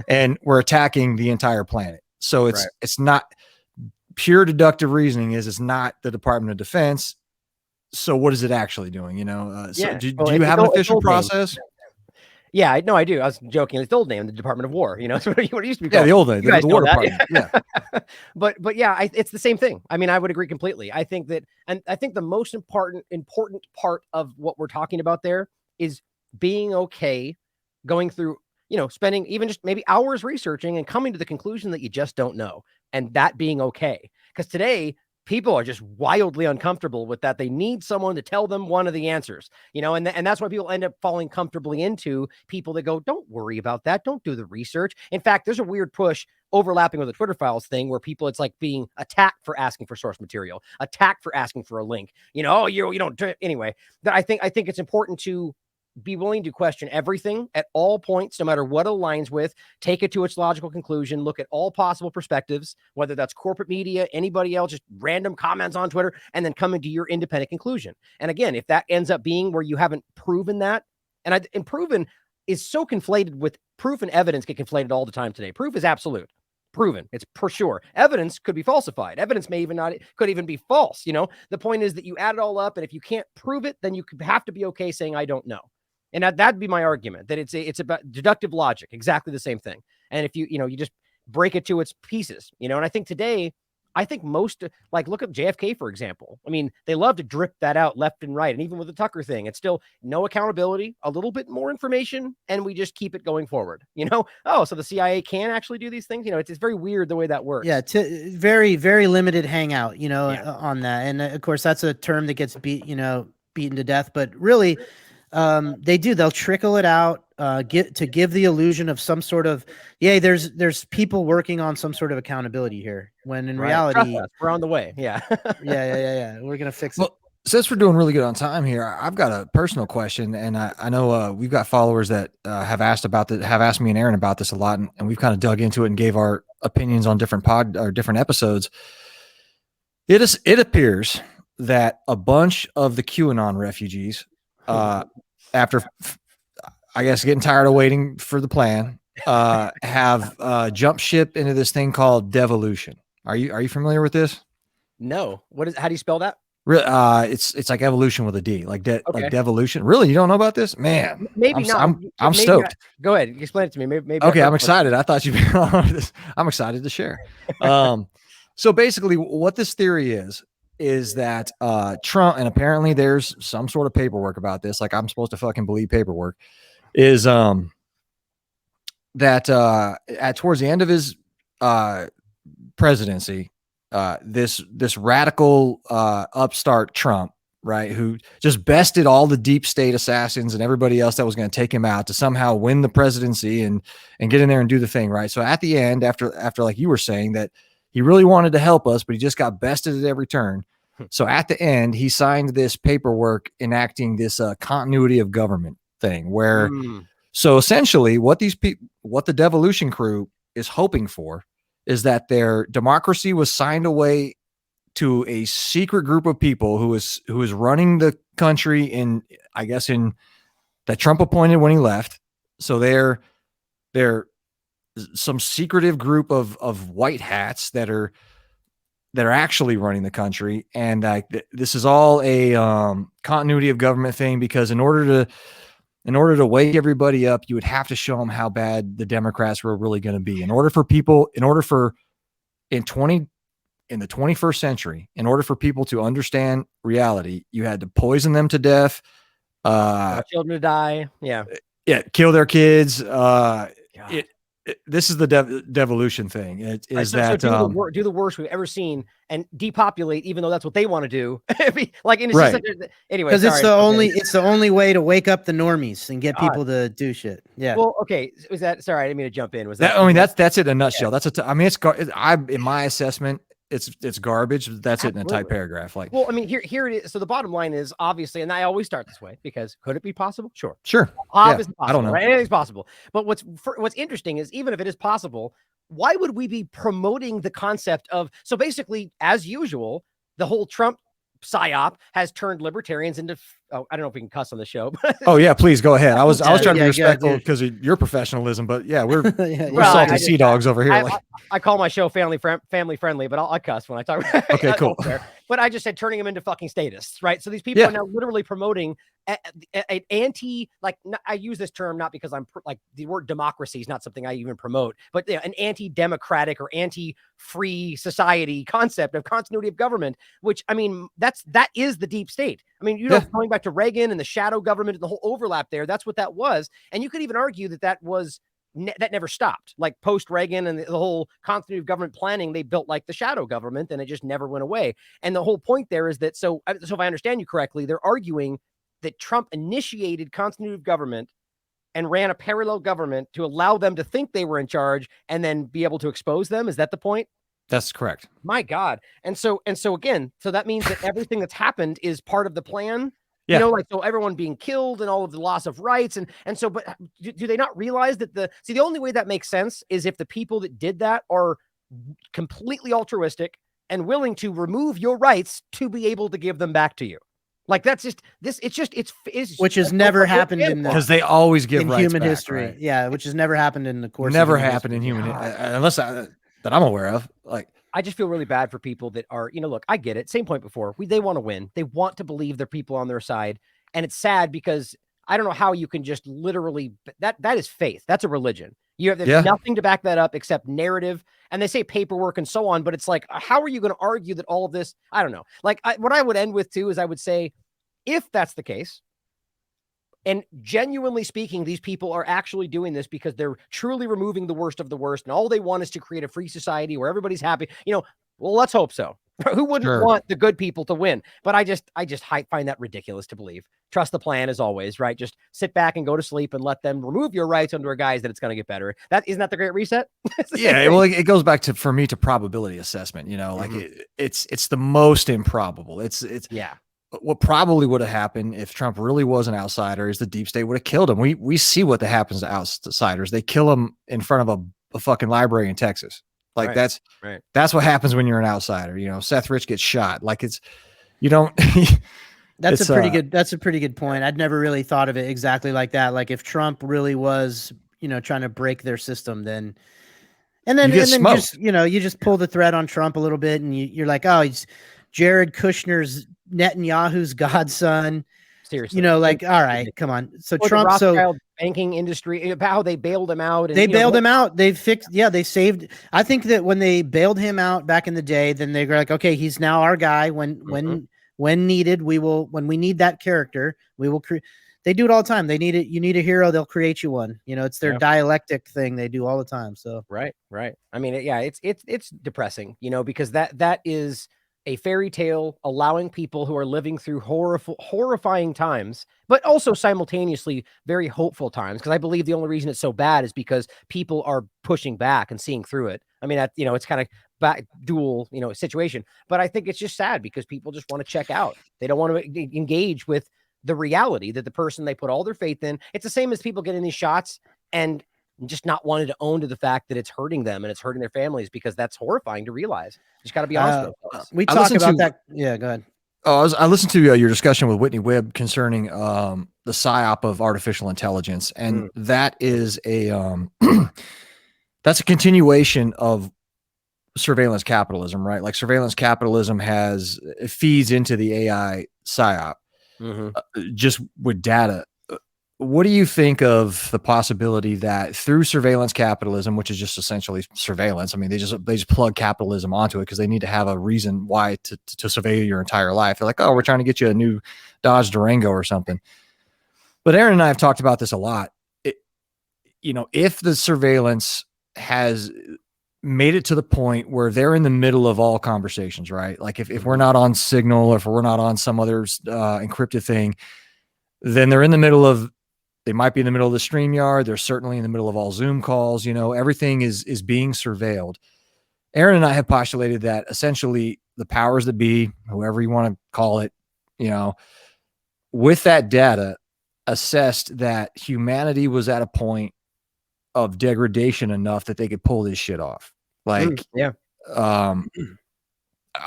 and we're attacking the entire planet. So it's not pure deductive reasoning. It's not the Department of Defense. So what is it actually doing? So do you have an official process? Yeah, no, I do. I was joking. It's the old name, the Department of War. It's what it used to be called. Yeah, the old name, the War Department. Yeah. But yeah, it's the same thing. I mean, I would agree completely. I think that, and I think the most important part of what we're talking about there is being okay going through, spending even just maybe hours researching and coming to the conclusion that you just don't know, and that being okay. Because today, people are just wildly uncomfortable with that. They need someone to tell them one of the answers, and that's why people end up falling comfortably into people that go, don't worry about that. Don't do the research. In fact, there's a weird push overlapping with the Twitter files thing where people, it's like being attacked for asking for source material, attacked for asking for a link, you don't do it anyway. That I think it's important to be willing to question everything at all points, no matter what it aligns with, take it to its logical conclusion, look at all possible perspectives, whether that's corporate media, anybody else, just random comments on Twitter, and then coming to your independent conclusion. And again, if that ends up being where you haven't proven that, and proven is so conflated with proof and evidence get conflated all the time today. Proof is absolute. Proven. It's for sure. Evidence could be falsified. Evidence may could even be false. The point is that you add it all up, and if you can't prove it, then you have to be okay saying, I don't know. And that'd be my argument, that it's about deductive logic, exactly the same thing. And if you just break it to its pieces, and I think today, most, like, look at JFK, for example. I mean, they love to drip that out left and right. And even with the Tucker thing, it's still no accountability, a little bit more information, and we just keep it going forward. Oh, so the CIA can actually do these things. It's very weird the way that works. Yeah. Very, very limited hangout, on that. And of course, that's a term that gets beaten to death, but really, they'll trickle it out, give the illusion of some sort of, there's people working on some sort of accountability here, when in reality we're on the way. Yeah. yeah. We're going to fix it. Well, since we're doing really good on time here, I've got a personal question, and I know we've got followers that have asked me and Aaron about this a lot, and we've kind of dug into it and gave our opinions on different episodes. It appears that a bunch of the QAnon refugees, after, I guess, getting tired of waiting for the plan, have jumped ship into this thing called devolution. Are you familiar with this? No. How do you spell that? It's like evolution with a D, like devolution. Really, you don't know about this, man? Maybe not. I'm stoked. Go ahead, explain it to me. Maybe. Okay, I'm excited. I thought you'd be on this. I'm excited to share. So basically, what this theory is that Trump, and apparently there's some sort of paperwork about this, like I'm supposed to fucking believe paperwork, is that at towards the end of his presidency, this radical upstart Trump, right, who just bested all the deep state assassins and everybody else that was going to take him out to somehow win the presidency and get in there and do the thing, right? So at the end, after like you were saying, that he really wanted to help us, but he just got bested at every turn. So at the end, he signed this paperwork enacting this continuity of government thing, where so essentially what the devolution crew is hoping for is that their democracy was signed away to a secret group of people who is running the country in that Trump appointed when he left. So they're some secretive group of white hats that are actually running the country. And this is all a continuity of government thing, because in order to wake everybody up, you would have to show them how bad the Democrats were really going to be. In the 21st century, in order for people to understand reality, you had to poison them to death, children to die. Yeah. Kill their kids. This is the devolution thing. Do the worst we've ever seen and depopulate, even though that's what they want to do. Anyway, because it's the only way to wake up the normies and get people to do shit. Yeah. Well, okay. Was that? Sorry, I didn't mean to jump in. That's it in a nutshell. Yeah. In my assessment, it's garbage. That's Absolutely. It in a tight paragraph. Here it is. So the bottom line is, obviously, and I always start this way, because could it be possible? Sure. Obviously possible, I don't know. Right? Anything's possible. But what's interesting is, even if it is possible, why would we be promoting the concept of, so basically, as usual, the whole Trump psyop has turned libertarians into, I don't know if we can cuss on the show. Oh yeah, please go ahead. I was trying to be respectful because of your professionalism, but yeah, we're salty sea dogs over here. I call my show family friendly, but I'll cuss when I talk. Okay, cool. But I just said turning them into fucking statists, right? So these people are now literally promoting an anti, I use this term not because I'm the word democracy is not something I even promote, but an anti-democratic or anti-free society concept of continuity of government, which, that is the deep state. Going back to Reagan and the shadow government and the whole overlap there, that's what that was. And you could even argue that was that never stopped. Like post Reagan and the whole continuity of government planning, they built like the shadow government, and it just never went away. And the whole point there is that, so if I understand you correctly, they're arguing that Trump initiated continuity of government and ran a parallel government to allow them to think they were in charge and then be able to expose them. Is that the point? That's correct. My God. And so again, so that means that everything that's happened is part of the plan. You know, like, so everyone being killed and all of the loss of rights. And so, but do they not realize that the only way that makes sense is if the people that did that are completely altruistic and willing to remove your rights to be able to give them back to you. Like, that's just this. It's which has never happened in because they always give in rights human back, history. right? Yeah, which has never happened in the course. Never of human happened history. in human unless that I'm aware of. Like, I just feel really bad for people that are, look, I get it. Same point before. They want to win. They want to believe their people on their side, and it's sad because I don't know how you can just literally that is faith. That's a religion. You have nothing to back that up except narrative. And they say paperwork and so on, but it's like, how are you going to argue that all of this? I don't know. Like, what I would end with too is I would say, if that's the case, and genuinely speaking, these people are actually doing this because they're truly removing the worst of the worst, and all they want is to create a free society where everybody's happy. Well, let's hope so. Who wouldn't want the good people to win? But I just find that ridiculous to believe. Trust the plan as always, right? Just sit back and go to sleep and let them remove your rights under a guise that it's going to get better. Isn't that the Great Reset? Well, it goes back to, for me, to probability assessment. Like it's the most improbable. It's what probably would have happened if Trump really was an outsider is the deep state would have killed him. We see what happens to outsiders. They kill them in front of a fucking library in Texas. Like, that's what happens when you're an outsider. Seth Rich gets shot. Like, you don't. That's a pretty good point. I'd never really thought of it exactly like that. Like, if Trump really was, trying to break their system, then just, you just pull the thread on Trump a little bit, and you're like, oh, he's Jared Kushner's Netanyahu's godson. Seriously, like, all right, come on. So Trump, banking industry, how they bailed him out. They bailed him out. They fixed. Yeah, they saved. I think that when they bailed him out back in the day, then they were like, okay, he's now our guy. When needed, we will. When we need that character, we will create. They do it all the time. They need it. You need a hero, they'll create you one. It's their dialectic thing they do all the time. So right. I mean, it's depressing, because that is a fairy tale allowing people who are living through horrifying times, but also simultaneously very hopeful times. Because I believe the only reason it's so bad is because people are pushing back and seeing through it. I mean, it's kind of dual, situation. But I think it's just sad because people just want to check out. They don't want to engage with the reality that the person they put all their faith in. It's the same as people getting these shots and just not wanting to own to the fact that it's hurting them and it's hurting their families, because that's horrifying to realize. Just got to be honest with themselves. We talk about that. Yeah, go ahead. I listened to your discussion with Whitney Webb concerning the psyop of artificial intelligence, and that is that's a continuation of surveillance capitalism, right? Like, surveillance capitalism it feeds into the AI psyop, just with data. What do you think of the possibility that through surveillance capitalism, which is just essentially surveillance, I mean, they just plug capitalism onto it because they need to have a reason why to surveil your entire life. They're like, oh, we're trying to get you a new Dodge Durango or something. But Aaron and I have talked about this a lot. If the surveillance has made it to the point where they're in the middle of all conversations, right? Like, if we're not on Signal, or if we're not on some other encrypted thing, then they're in the middle of. They might be in the middle of the StreamYard. They're certainly in the middle of all Zoom calls. Everything is being surveilled. Aaron and I have postulated that essentially the powers that be, whoever you want to call it, with that data, assessed that humanity was at a point of degradation enough that they could pull this shit off. Like, I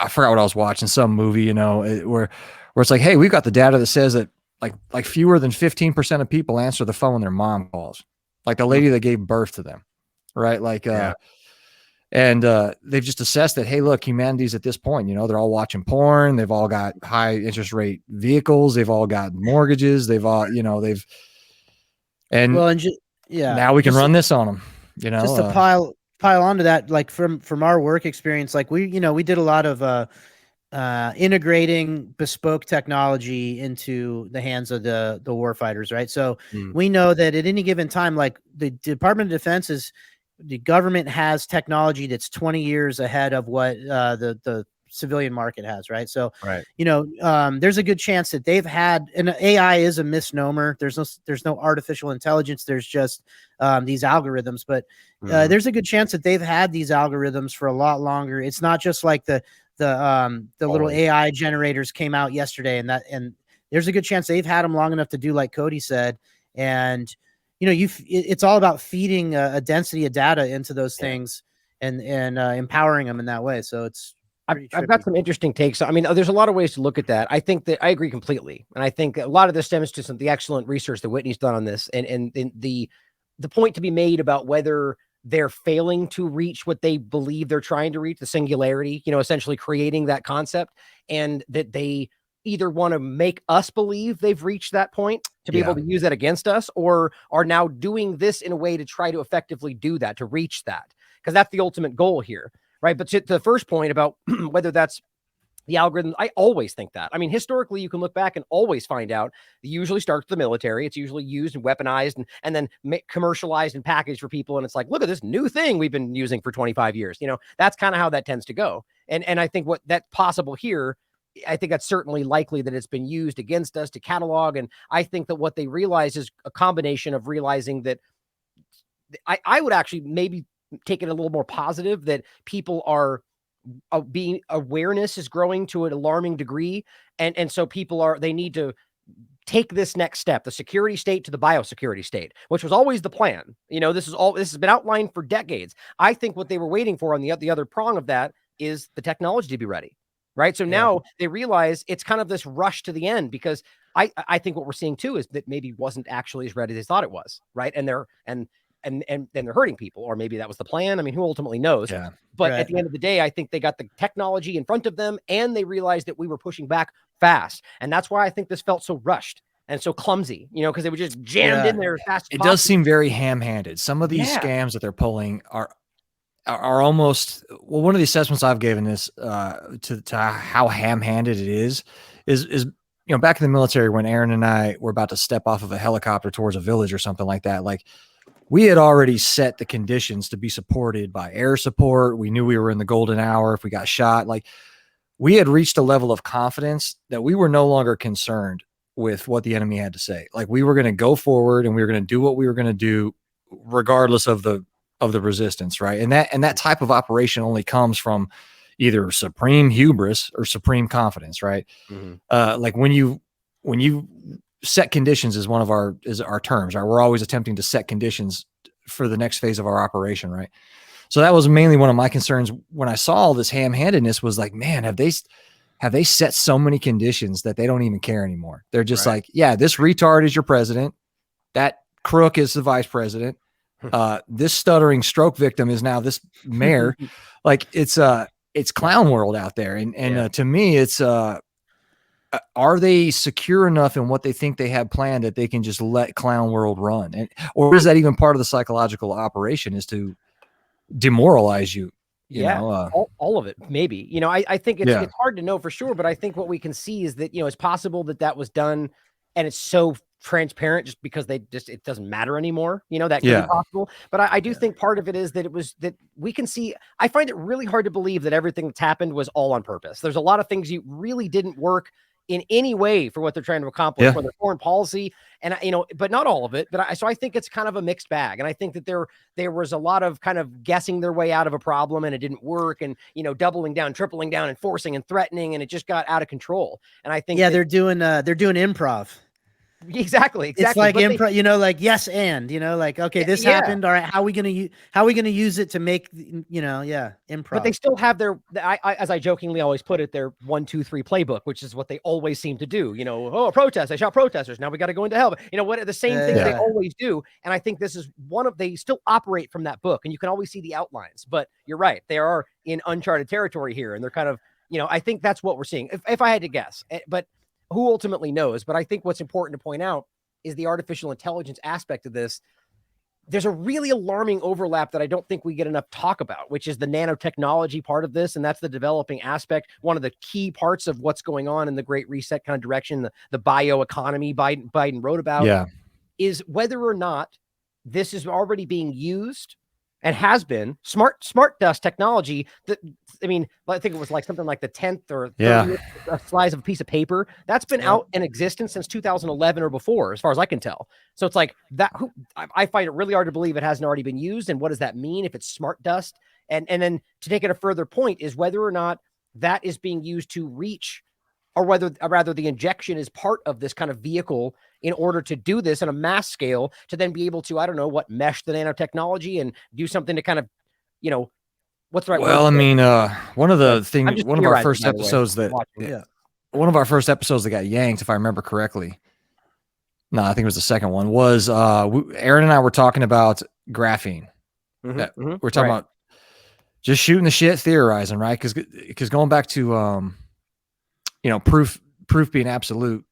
forgot what I was watching, some movie, where it's like, hey, we've got the data that says that like fewer than 15% of people answer the phone when their mom calls, like the lady that gave birth to them. Right. Like, and they've just assessed that, hey, look, humanity's at this point, they're all watching porn. They've all got high interest rate vehicles. They've all got mortgages. They've all, now we can run this on them, just to pile onto that, like from our work experience, like we did a lot of, integrating bespoke technology into the hands of the warfighters, right? So we know that at any given time, like the Department of Defense the government has technology that's 20 years ahead of what the civilian market has, right? So, there's a good chance that they've had, and AI is a misnomer. There's no artificial intelligence. There's just these algorithms, but there's a good chance that they've had these algorithms for a lot longer. It's not just like the little AI generators came out yesterday and there's a good chance they've had them long enough to do like Cody said. And, it's all about feeding a density of data into those things and empowering them in that way. So it's, I've got some interesting takes. I mean, there's a lot of ways to look at that. I think that I agree completely. And I think a lot of this stems to some of the excellent research that Whitney's done on this. And the point to be made about whether they're failing to reach what they believe they're trying to reach, the singularity, essentially creating that concept, and that they either want to make us believe they've reached that point to be able to use that against us, or are now doing this in a way to try to effectively do that, to reach that, because that's the ultimate goal here. Right. But to the first point about whether that's the algorithm, I always think that. I mean, historically, you can look back and always find out it usually starts with the military. It's usually used and weaponized and then commercialized and packaged for people. And it's like, look at this new thing we've been using for 25 years. That's kind of how that tends to go. And I think what that's possible here, I think that's certainly likely that it's been used against us to catalog. And I think that what they realize is a combination of realizing that I would actually maybe take it a little more positive, that people are being, awareness is growing to an alarming degree. And so they need to take this next step, the security state to the biosecurity state, which was always the plan. This has been outlined for decades. I think what they were waiting for on the other prong of that is the technology to be ready. Right. So now they realize it's kind of this rush to the end, because I think what we're seeing too is that maybe wasn't actually as ready as they thought it was. Right. And then they're hurting people, or maybe that was the plan. I mean, who ultimately knows? Yeah. But at the end of the day, I think they got the technology in front of them, and they realized that we were pushing back fast. And that's why I think this felt so rushed and so clumsy, because they were just jammed in there as fast as it possible. Does seem very ham-handed. Some of these scams that they're pulling are almost, well, one of the assessments I've given this to how ham-handed it is back in the military, when Aaron and I were about to step off of a helicopter towards a village or something like that, like, we had already set the conditions to be supported by air support. We knew we were in the golden hour if we got shot. Like, we had reached a level of confidence that we were no longer concerned with what the enemy had to say. Like, we were going to go forward and we were going to do what we were going to do regardless of the resistance. Right. And that type of operation only comes from either supreme hubris or supreme confidence. Right. Mm-hmm. Like when you set conditions is one of our terms, right? We're always attempting to set conditions for the next phase of our operation, right? So that was mainly one of my concerns when I saw all this ham-handedness, was like, man, have they set so many conditions that they don't even care anymore? They're just like, yeah, this retard is your president, that crook is the vice president, this stuttering stroke victim is now this mayor. Like, it's clown world out there, and to me, it's are they secure enough in what they think they have planned that they can just let clown world run? Or is that even part of the psychological operation, is to demoralize you? You know, all of it, maybe. I think it's hard to know for sure, but I think what we can see is that, it's possible that was done, and it's so transparent just because it doesn't matter anymore. That could be possible. But I do think part of it is that it was, that we can see, I find it really hard to believe that everything that's happened was all on purpose. There's a lot of things you really didn't work in any way for what they're trying to accomplish for their foreign policy, and but not all of it. But so I think it's kind of a mixed bag, and I think that there was a lot of kind of guessing their way out of a problem, and it didn't work, and doubling down, tripling down, and forcing and threatening, and it just got out of control. And I think they're doing improv. Exactly. It's like improv, like yes, and like, okay, this happened. All right, how are we gonna use it to make improv? But they still have their, as I jokingly always put it, their 1, 2, 3 playbook, which is what they always seem to do. A protest, they shot protesters. Now we got to go into hell. What the same thing they always do. And I think this is they still operate from that book, and you can always see the outlines. But you're right, they are in uncharted territory here, and they're kind of, I think that's what we're seeing. If I had to guess, but who ultimately knows? But I think what's important to point out is the artificial intelligence aspect of this. There's a really alarming overlap that I don't think we get enough talk about, which is the nanotechnology part of this. And that's the developing aspect. One of the key parts of what's going on in the Great Reset kind of direction, the bioeconomy Biden wrote about, is whether or not this is already being used and has been smart dust technology. That, I mean, I think it was like something like the 10th or 30th slice of a piece of paper that's been out in existence since 2011 or before, as far as I can tell. So it's like that. I find it really hard to believe it hasn't already been used. And what does that mean if it's smart dust? And then to take it a further point is whether or not that is being used to reach or whether rather the injection is part of this kind of vehicle in order to do this on a mass scale to then be able to, I don't know what, mesh the nanotechnology and do something to kind of, what's the right word? Well, I mean, one of our theorizing, first by the way, episodes one of our first episodes that got yanked, if I remember correctly. No, I think it was the second one. Was Aaron and I were talking about graphene. We're talking about just shooting the shit, theorizing, right? Because going back to proof being absolute,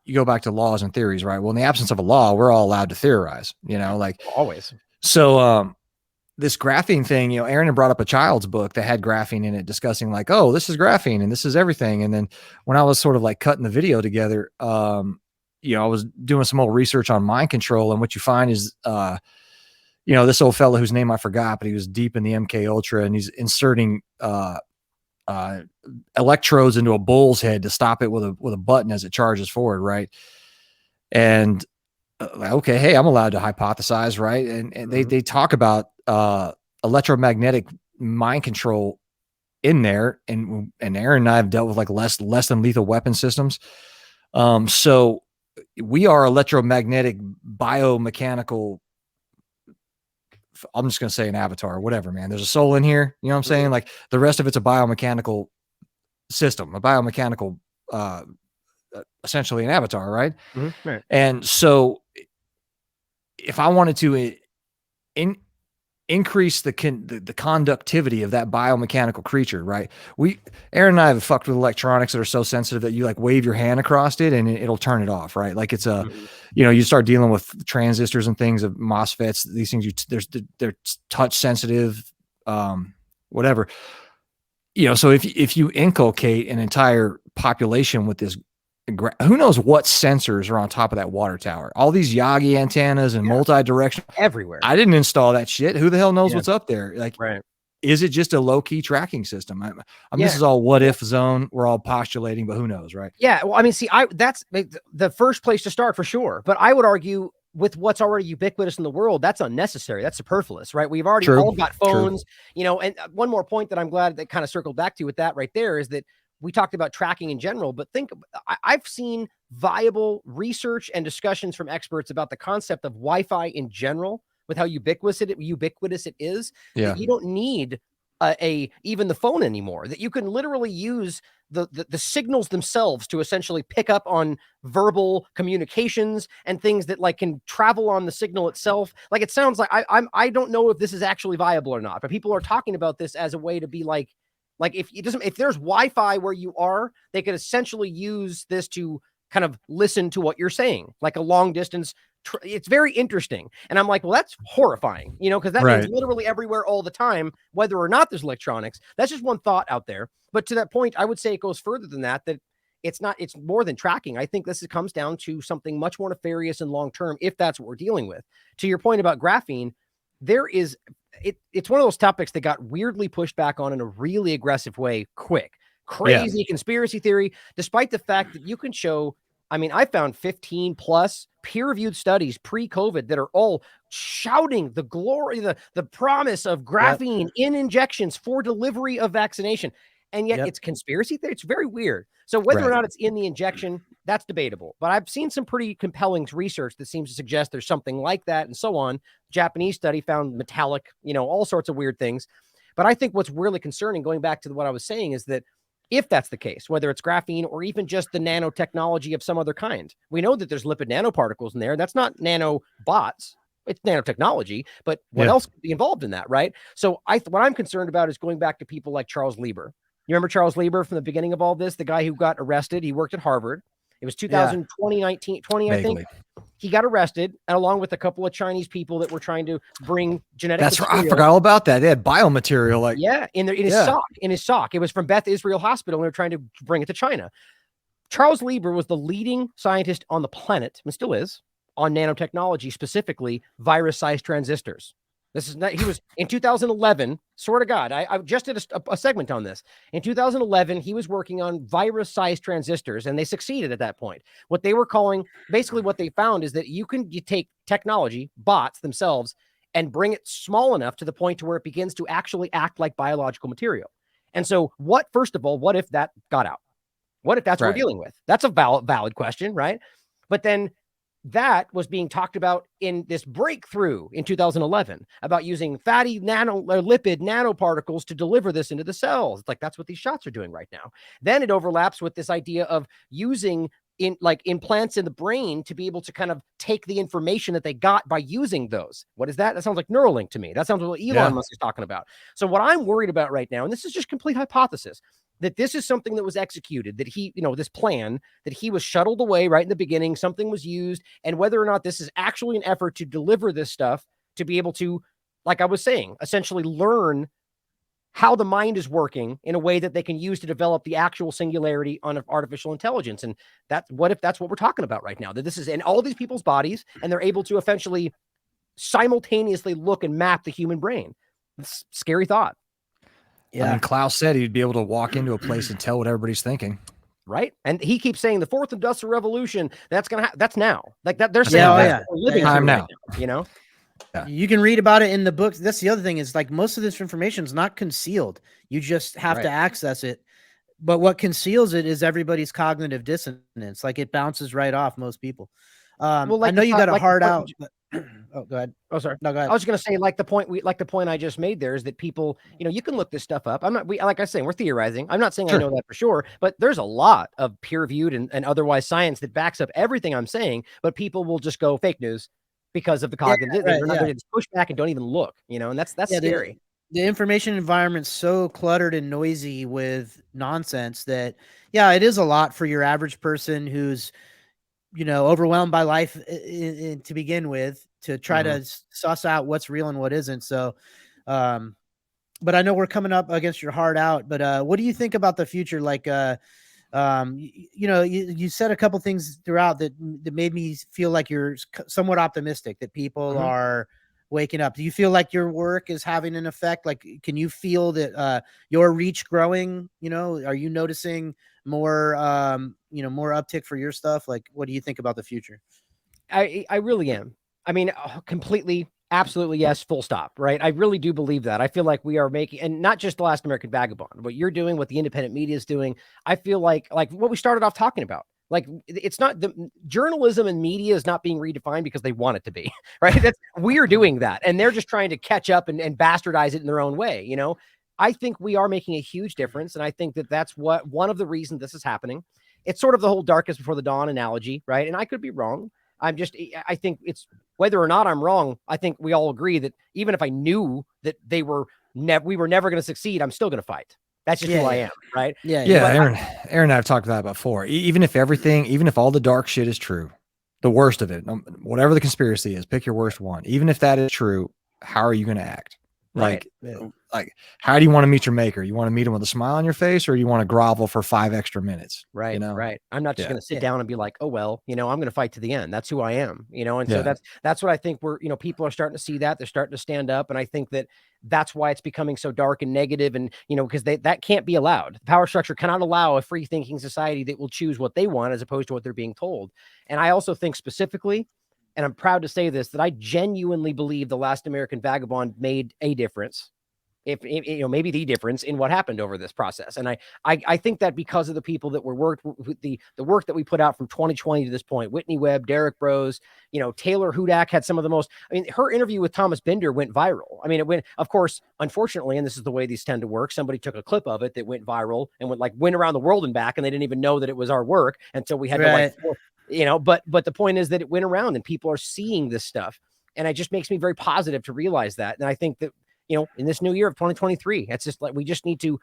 you go back to laws and theories, right? Well, in the absence of a law, we're all allowed to theorize, like always. So this graphene thing, Aaron had brought up a child's book that had graphene in it, discussing like, oh, this is graphene and this is everything. And then when I was sort of like cutting the video together, I was doing some old research on mind control, and what you find is this old fellow whose name I forgot, but he was deep in the MK Ultra, and he's inserting electrodes into a bull's head to stop it with a button as it charges forward, right? And okay, hey, I'm allowed to hypothesize, right? And they talk about electromagnetic mind control in there, and Aaron and I have dealt with like less than lethal weapon systems. So we are electromagnetic biomechanical. I'm just going to say an avatar, whatever, man. There's a soul in here. You know what I'm saying? Like the rest of it's a biomechanical system, a biomechanical, essentially an avatar, right? Right. And so if I wanted to increase the conductivity of that biomechanical creature, right? Aaron and I have fucked with electronics that are so sensitive that you like wave your hand across it and it'll turn it off, right? Like it's you start dealing with transistors and things of MOSFETs, these things, they're touch sensitive, whatever. So if you inculcate an entire population with this, who knows what sensors are on top of that water tower? All these Yagi antennas and multi-directional everywhere. I didn't install that shit. Who the hell knows what's up there? Like, right. Is it just a low key tracking system? I mean, this is all what if zone. We're all postulating, but who knows, right? Yeah. Well, I mean, see, that's the first place to start for sure. But I would argue with what's already ubiquitous in the world, that's unnecessary. That's superfluous, right? We've already all got phones, and one more point that I'm glad that kind of circled back to with that right there is that we talked about tracking in general, but I've seen viable research and discussions from experts about the concept of Wi-Fi in general, with how ubiquitous it is. Yeah. That you don't need even the phone anymore, that you can literally use the signals themselves to essentially pick up on verbal communications and things that like can travel on the signal itself. Like it sounds like I don't know if this is actually viable or not, but people are talking about this as a way to be like if there's Wi-Fi where you are, they could essentially use this to kind of listen to what you're saying, like a long distance. It's very interesting. And I'm like, well, that's horrifying, because that means literally everywhere all the time, whether or not there's electronics. That's just one thought out there. But to that point, I would say it goes further than that it's more than tracking. I think this comes down to something much more nefarious and long-term, if that's what we're dealing with. To your point about graphene, it's one of those topics that got weirdly pushed back on in a really aggressive way, crazy conspiracy theory, despite the fact that you can show, I mean, I found 15 plus peer-reviewed studies pre-COVID that are all shouting the glory, the promise of graphene in injections for delivery of vaccination. And yet it's conspiracy theory. It's very weird. So whether or not it's in the injection, that's debatable. But I've seen some pretty compelling research that seems to suggest there's something like that and so on. Japanese study found metallic, all sorts of weird things. But I think what's really concerning, going back to what I was saying, is that if that's the case, whether it's graphene or even just the nanotechnology of some other kind, we know that there's lipid nanoparticles in there. That's not nanobots. It's nanotechnology, but what else could be involved in that, right? So what I'm concerned about is going back to people like Charles Lieber. You remember Charles Lieber from the beginning of all this, the guy who got arrested? He worked at Harvard. It was 2020, I think. He got arrested, and along with a couple of Chinese people that were trying to bring genetic. That's right. I forgot all about that. They had biomaterial, in his sock. It was from Beth Israel Hospital, and they were trying to bring it to China. Charles Lieber was the leading scientist on the planet, and still is, on nanotechnology, specifically virus-sized transistors. He was in 2011. Swear to God, I just did a segment on this. In 2011, he was working on virus-sized transistors, and they succeeded at that point. What they were calling, basically what they found is that you take technology, bots themselves, and bring it small enough to the point to where it begins to actually act like biological material. And so first of all, what if that got out? What if that's what Right. we're dealing with? That's a valid question, right? But then that was being talked about in this breakthrough in 2011 about using fatty lipid nanoparticles to deliver this into the cells. It's like, that's what these shots are doing right now. Then it overlaps with this idea of using implants in the brain to be able to kind of take the information that they got by using those. What is that? That sounds like Neuralink to me. That sounds like what Elon Musk is talking about. So what I'm worried about right now, and this is just complete hypothesis, that this is something that was executed, that he, this plan, that he was shuttled away right in the beginning, something was used, and whether or not this is actually an effort to deliver this stuff to be able to, like I was saying, essentially learn how the mind is working in a way that they can use to develop the actual singularity on artificial intelligence. And what if that's what we're talking about right now, that this is in all these people's bodies and they're able to essentially simultaneously look and map the human brain. It's a scary thought. Yeah. I mean, Klaus said he'd be able to walk into a place and tell what everybody's thinking. Right. And he keeps saying the fourth industrial revolution, that's going to that's now. Like that. There's living time now, Yeah. You can read about it in the books. That's the other thing, is like most of this information is not concealed. You just have to access it. But what conceals it is everybody's cognitive dissonance. Like it bounces right off most people. Well, like I know you got a hard out. But, oh, go ahead. Oh, sorry. No, go ahead. I was going to say, like the point I just made there is that people, you can look this stuff up. Like I was saying, we're theorizing. I'm not saying I know that for sure, but there's a lot of peer-reviewed and otherwise science that backs up everything I'm saying, but people will just go fake news because of the cognitive. They're not going to just push back and don't even look, and that's scary. The information environment's so cluttered and noisy with nonsense that, it is a lot for your average person who's, overwhelmed by life to begin with, to try to suss out what's real and what isn't. So, but I know we're coming up against your hard out, but what do you think about the future? Like, you said a couple things throughout that made me feel like you're somewhat optimistic that people are waking up. Do you feel like your work is having an effect? Like, can you feel that your reach growing? Are you noticing more more uptick for your stuff? Like, what do you think about the future? I really am. I mean, completely, absolutely, yes, full stop, right? I really do believe that. I feel like we are making, and not just the Last American Vagabond, what you're doing, what the independent media is doing. I feel like what we started off talking about. Like, it's not the journalism and media is not being redefined because they want it to be, right? We're doing that, and they're just trying to catch up and bastardize it in their own way. I think we are making a huge difference, and I think that's one of the reasons this is happening. It's sort of the whole darkest before the dawn analogy, right? And I could be wrong. I think it's whether or not I'm wrong. I think we all agree that even if I knew that we were never going to succeed, I'm still going to fight. That's just who I am, right? Yeah. Aaron and I have talked about that before. Even if all the dark shit is true, the worst of it, whatever the conspiracy is, pick your worst one. Even if that is true, how are you going to act? Like, how do you want to meet your maker? You want to meet him with a smile on your face, or you want to grovel for 5 extra minutes? Right. Right. I'm not just going to sit down and be like, oh, well, I'm going to fight to the end. That's who I am, and so that's what I think people are starting to see that. They're starting to stand up. And I think that's why it's becoming so dark and negative. And, because that can't be allowed. The power structure cannot allow a free thinking society that will choose what they want as opposed to what they're being told. And I also think specifically, and I'm proud to say this, that I genuinely believe the Last American Vagabond made a difference, if maybe the difference in what happened over this process. And I think that because of the people that were worked with the work that we put out from 2020 to this point, Whitney Webb, Derek Bros, Taylor Hudak had some of the most, her interview with Thomas Bender went viral. It went, of course, unfortunately, and this is the way these tend to work, somebody took a clip of it that went viral and went around the world and back, and they didn't even know that it was our work until we had to but the point is that it went around and people are seeing this stuff. And it just makes me very positive to realize that. And I think that, in this new year of 2023, it's just like, we just need to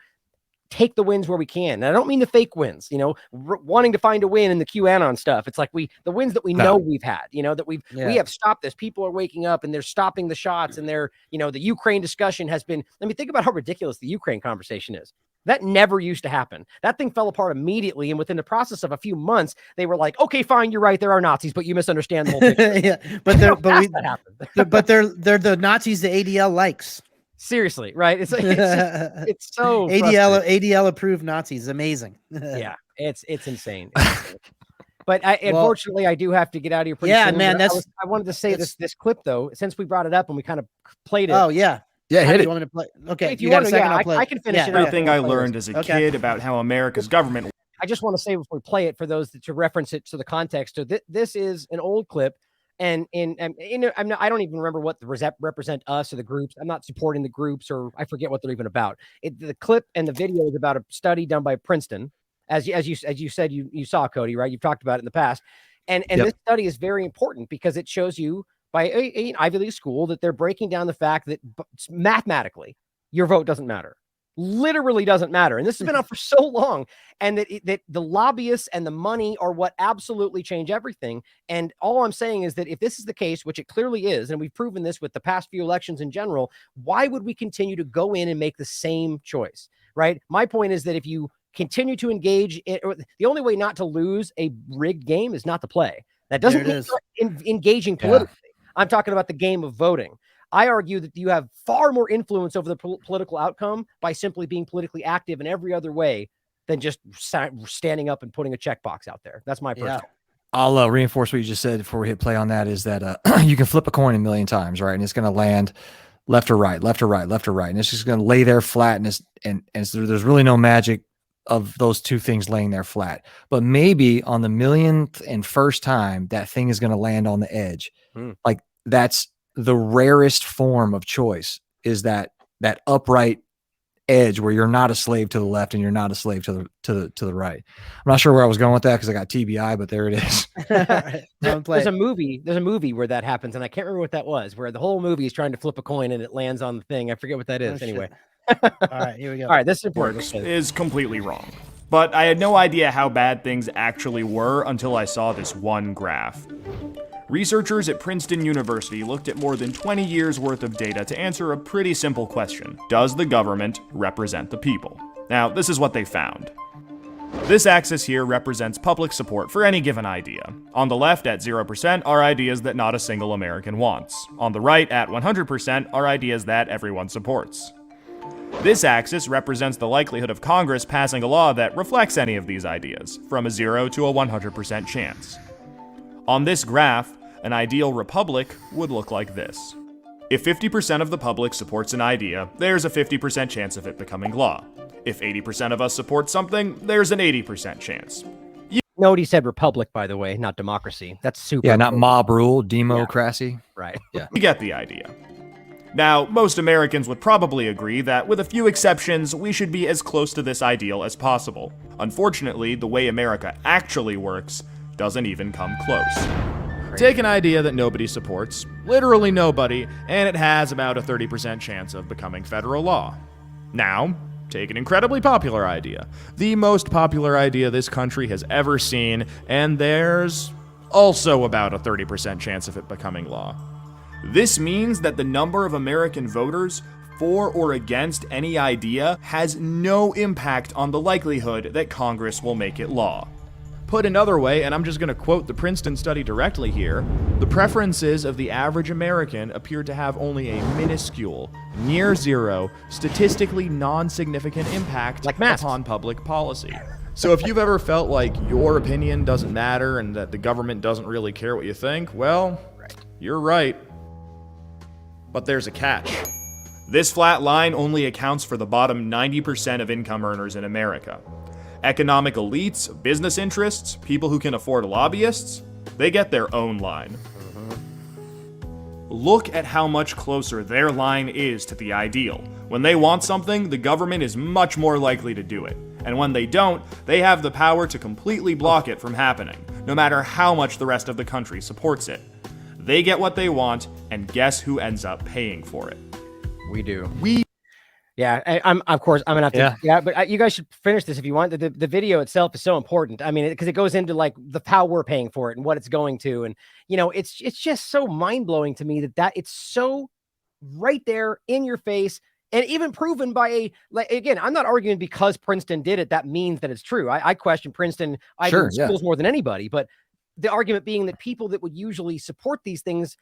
take the wins where we can. And I don't mean the fake wins, wanting to find a win in the QAnon stuff. It's like the wins that we know we've had, that we have stopped this. People are waking up and they're stopping the shots, and they're, the Ukraine discussion has been, think about how ridiculous the Ukraine conversation is. That never used to happen. That thing fell apart immediately. And within the process of a few months, they were like, okay, fine, you're right. There are Nazis, but you misunderstand the whole thing. But they're the Nazis the ADL likes. Seriously, right? It's so ADL approved Nazis. Amazing. Yeah, it's insane. But unfortunately, I do have to get out of here pretty soon. Man. I wanted to say this clip though, since we brought it up and we kind of played it. Oh yeah. Yeah, hit it. You want me to play? Okay, if you got a second, I'll play. I can finish it. Everything I learned as a kid about how America's government. I just want to say before we play it, for those to reference it to the context. So this is an old clip. And I don't even remember what the represent us or the groups. I'm not supporting the groups, or I forget what they're even about. The clip and the video is about a study done by Princeton, as you said you saw, Cody, right? You've talked about it in the past, and this study is very important because it shows you by an Ivy League school that they're breaking down the fact that mathematically your vote doesn't matter. Literally doesn't matter. And this has been out for so long, and that the lobbyists and the money are what absolutely change everything. And all I'm saying is that if this is the case, which it clearly is, and we've proven this with the past few elections in general, why would we continue to go in and make the same choice, right? My point is that if you continue to engage in, or the only way not to lose a rigged game is not to play. That doesn't mean engaging politically. I'm talking about the game of voting. I argue that you have far more influence over the political outcome by simply being politically active in every other way than just standing up and putting a checkbox out there. That's my personal. I'll reinforce what you just said before we hit play on that, is that you can flip a coin a million times, right? And it's going to land left or right, left or right, left or right. And it's just going to lay there flat. And there's really no magic of those two things laying there flat. But maybe on the millionth and first time, that thing is going to land on the edge. Like, that's the rarest form of choice, is that upright edge where you're not a slave to the left and you're not a slave to the right. I'm not sure where I was going with that because I got TBI, but there it is. There's a movie where that happens, and I can't remember what that was, where the whole movie is trying to flip a coin and it lands on the thing. I forget what that is. Anyway. All right, here we go. All right, this is important. This is completely wrong. But I had no idea how bad things actually were until I saw this one graph. Researchers at Princeton University looked at more than 20 years worth of data to answer a pretty simple question. Does the government represent the people? Now, this is what they found. This axis here represents public support for any given idea. On the left, at 0%, are ideas that not a single American wants. On the right, at 100%, are ideas that everyone supports. This axis represents the likelihood of Congress passing a law that reflects any of these ideas, from a 0 to a 100% chance. On this graph, an ideal republic would look like this. If 50% of the public supports an idea, there's a 50% chance of it becoming law. If 80% of us support something, there's an 80% chance. Note he said republic, by the way, not democracy. That's super. Yeah, not mob rule, democracy. Yeah. Right. Yeah. You get the idea. Now, most Americans would probably agree that, with a few exceptions, we should be as close to this ideal as possible. Unfortunately, the way America actually works doesn't even come close. Take an idea that nobody supports, literally nobody, and it has about a 30% chance of becoming federal law. Now, take an incredibly popular idea, the most popular idea this country has ever seen, and there's also about a 30% chance of it becoming law. This means that the number of American voters for or against any idea has no impact on the likelihood that Congress will make it law. Put another way, and I'm just going to quote the Princeton study directly here, the preferences of the average American appear to have only a minuscule, near zero, statistically non-significant impact upon public policy. So if you've ever felt like your opinion doesn't matter and that the government doesn't really care what you think, well, you're right. But there's a catch. This flat line only accounts for the bottom 90% of income earners in America. Economic elites, business interests, people who can afford lobbyists, they get their own line. Look at how much closer their line is to the ideal. When they want something, the government is much more likely to do it. And when they don't, they have the power to completely block it from happening, no matter how much the rest of the country supports it. They get what they want, and guess who ends up paying for it? We do. Yeah, I'm gonna have to. Yeah, but you guys should finish this if you want. The video itself is so important. I mean, because it goes into like how we're paying for it and what it's going to, and it's just so mind blowing to me that it's so right there in your face, and even proven by again, I'm not arguing because Princeton did it that means that it's true. I question Princeton schools more than anybody, but the argument being that people that would usually support these things,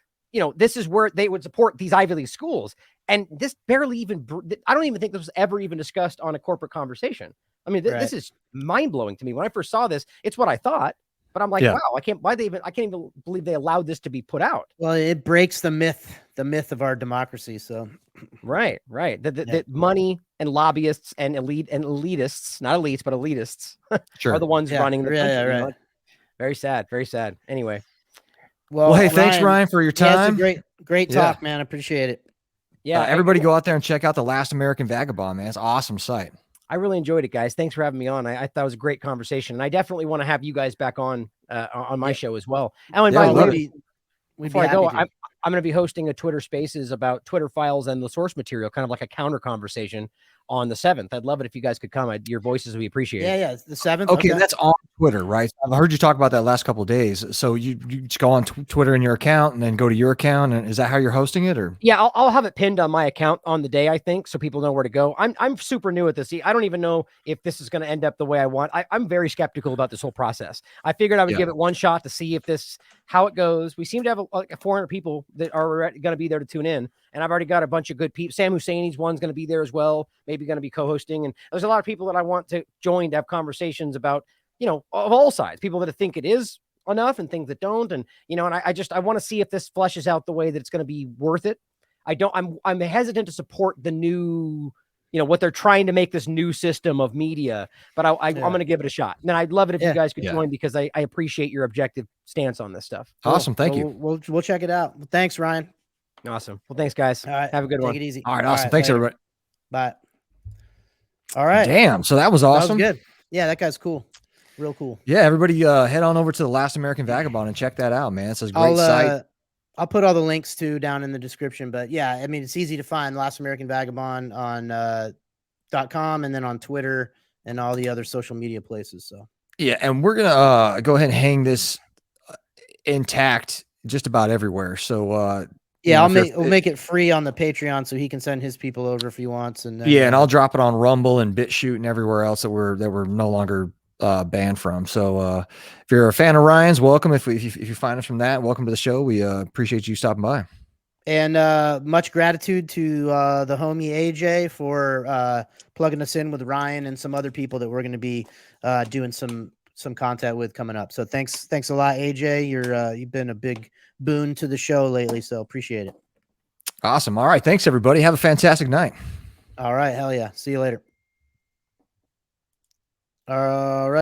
this is where they would support these Ivy League schools. And this barely even, I don't even think this was ever even discussed on a corporate conversation. I mean, this is mind blowing to me. When I first saw this, it's what I thought, But I'm like, Yeah. wow, I can't even believe they allowed this to be put out. Well, it breaks the myth of our democracy. So Right. That money and lobbyists and elitists, not elites, but elitists Sure. are the ones running the country. Yeah, You know? right. Very sad. Very sad. Anyway. Well, hey, thanks, Ryan, for your Yeah, time. it's a great talk, man. I appreciate it. Yeah. Everybody go out there and check out The Last American Vagabond, man. It's an awesome site. I really enjoyed it, guys. Thanks for having me on. I thought it was a great conversation, and I definitely want to have you guys back on my show as well. And by the way, before I go, I'm going to be hosting a Twitter Spaces about Twitter files and the source material, kind of like a counter conversation on the 7th. I'd love it if you guys could come. Your voices would be appreciated. Yeah, it's the 7th. Okay, that's on Twitter, right? I've heard you talk about that last couple of days. So you just go on Twitter in your account and then go to your account, and is that how you're hosting it? Or yeah, I'll have it pinned on my account on the day, I think, so people know where to go. I'm super new at this. See, I don't even know if this is going to end up the way I want. I'm very skeptical about this whole process. I figured I would give it one shot to see if how it goes. We seem to have like 400 people that are going to be there to tune in, and I've already got a bunch of good people. Sam Husseini's one's going to be there as well, maybe going to be co-hosting, and there's a lot of people that I want to join to have conversations about, of all sides, people that think it is enough and things that don't. And, and I want to see if this fleshes out the way that it's going to be worth it. I'm hesitant to support the new, what they're trying to make this new system of media, but I'm going to give it a shot. And I'd love it if you guys could join, because I appreciate your objective stance on this stuff. Awesome. Thank you. We'll check it out. Well, thanks, Ryan. Awesome. Well, thanks, guys. All right. Have a good one. Take it easy. All right. Awesome. Thanks, everybody. Bye. All right. Damn. So that was awesome. That was good. Yeah, that guy's cool. Real cool. Yeah, everybody head on over to The Last American Vagabond and check that out, man. It's a great site. I'll put all the links down in the description, but yeah, I mean, it's easy to find Last American Vagabond on .com and then on Twitter and all the other social media places. So yeah, and we're gonna go ahead and hang this intact just about everywhere. So yeah, we'll make it free on the Patreon so he can send his people over if he wants. And then, and I'll drop it on Rumble and BitChute and everywhere else that we're no longer banned from. So if you're a fan of Ryan's, welcome. If you find us from that, welcome to the show. We appreciate you stopping by. And much gratitude to the homie AJ for plugging us in with Ryan and some other people that we're going to be doing some content with coming up. So thanks a lot, AJ. You've been a big boon to the show lately, so appreciate it. Awesome. All right, thanks everybody. Have a fantastic night. All right, hell yeah. See you later. All right.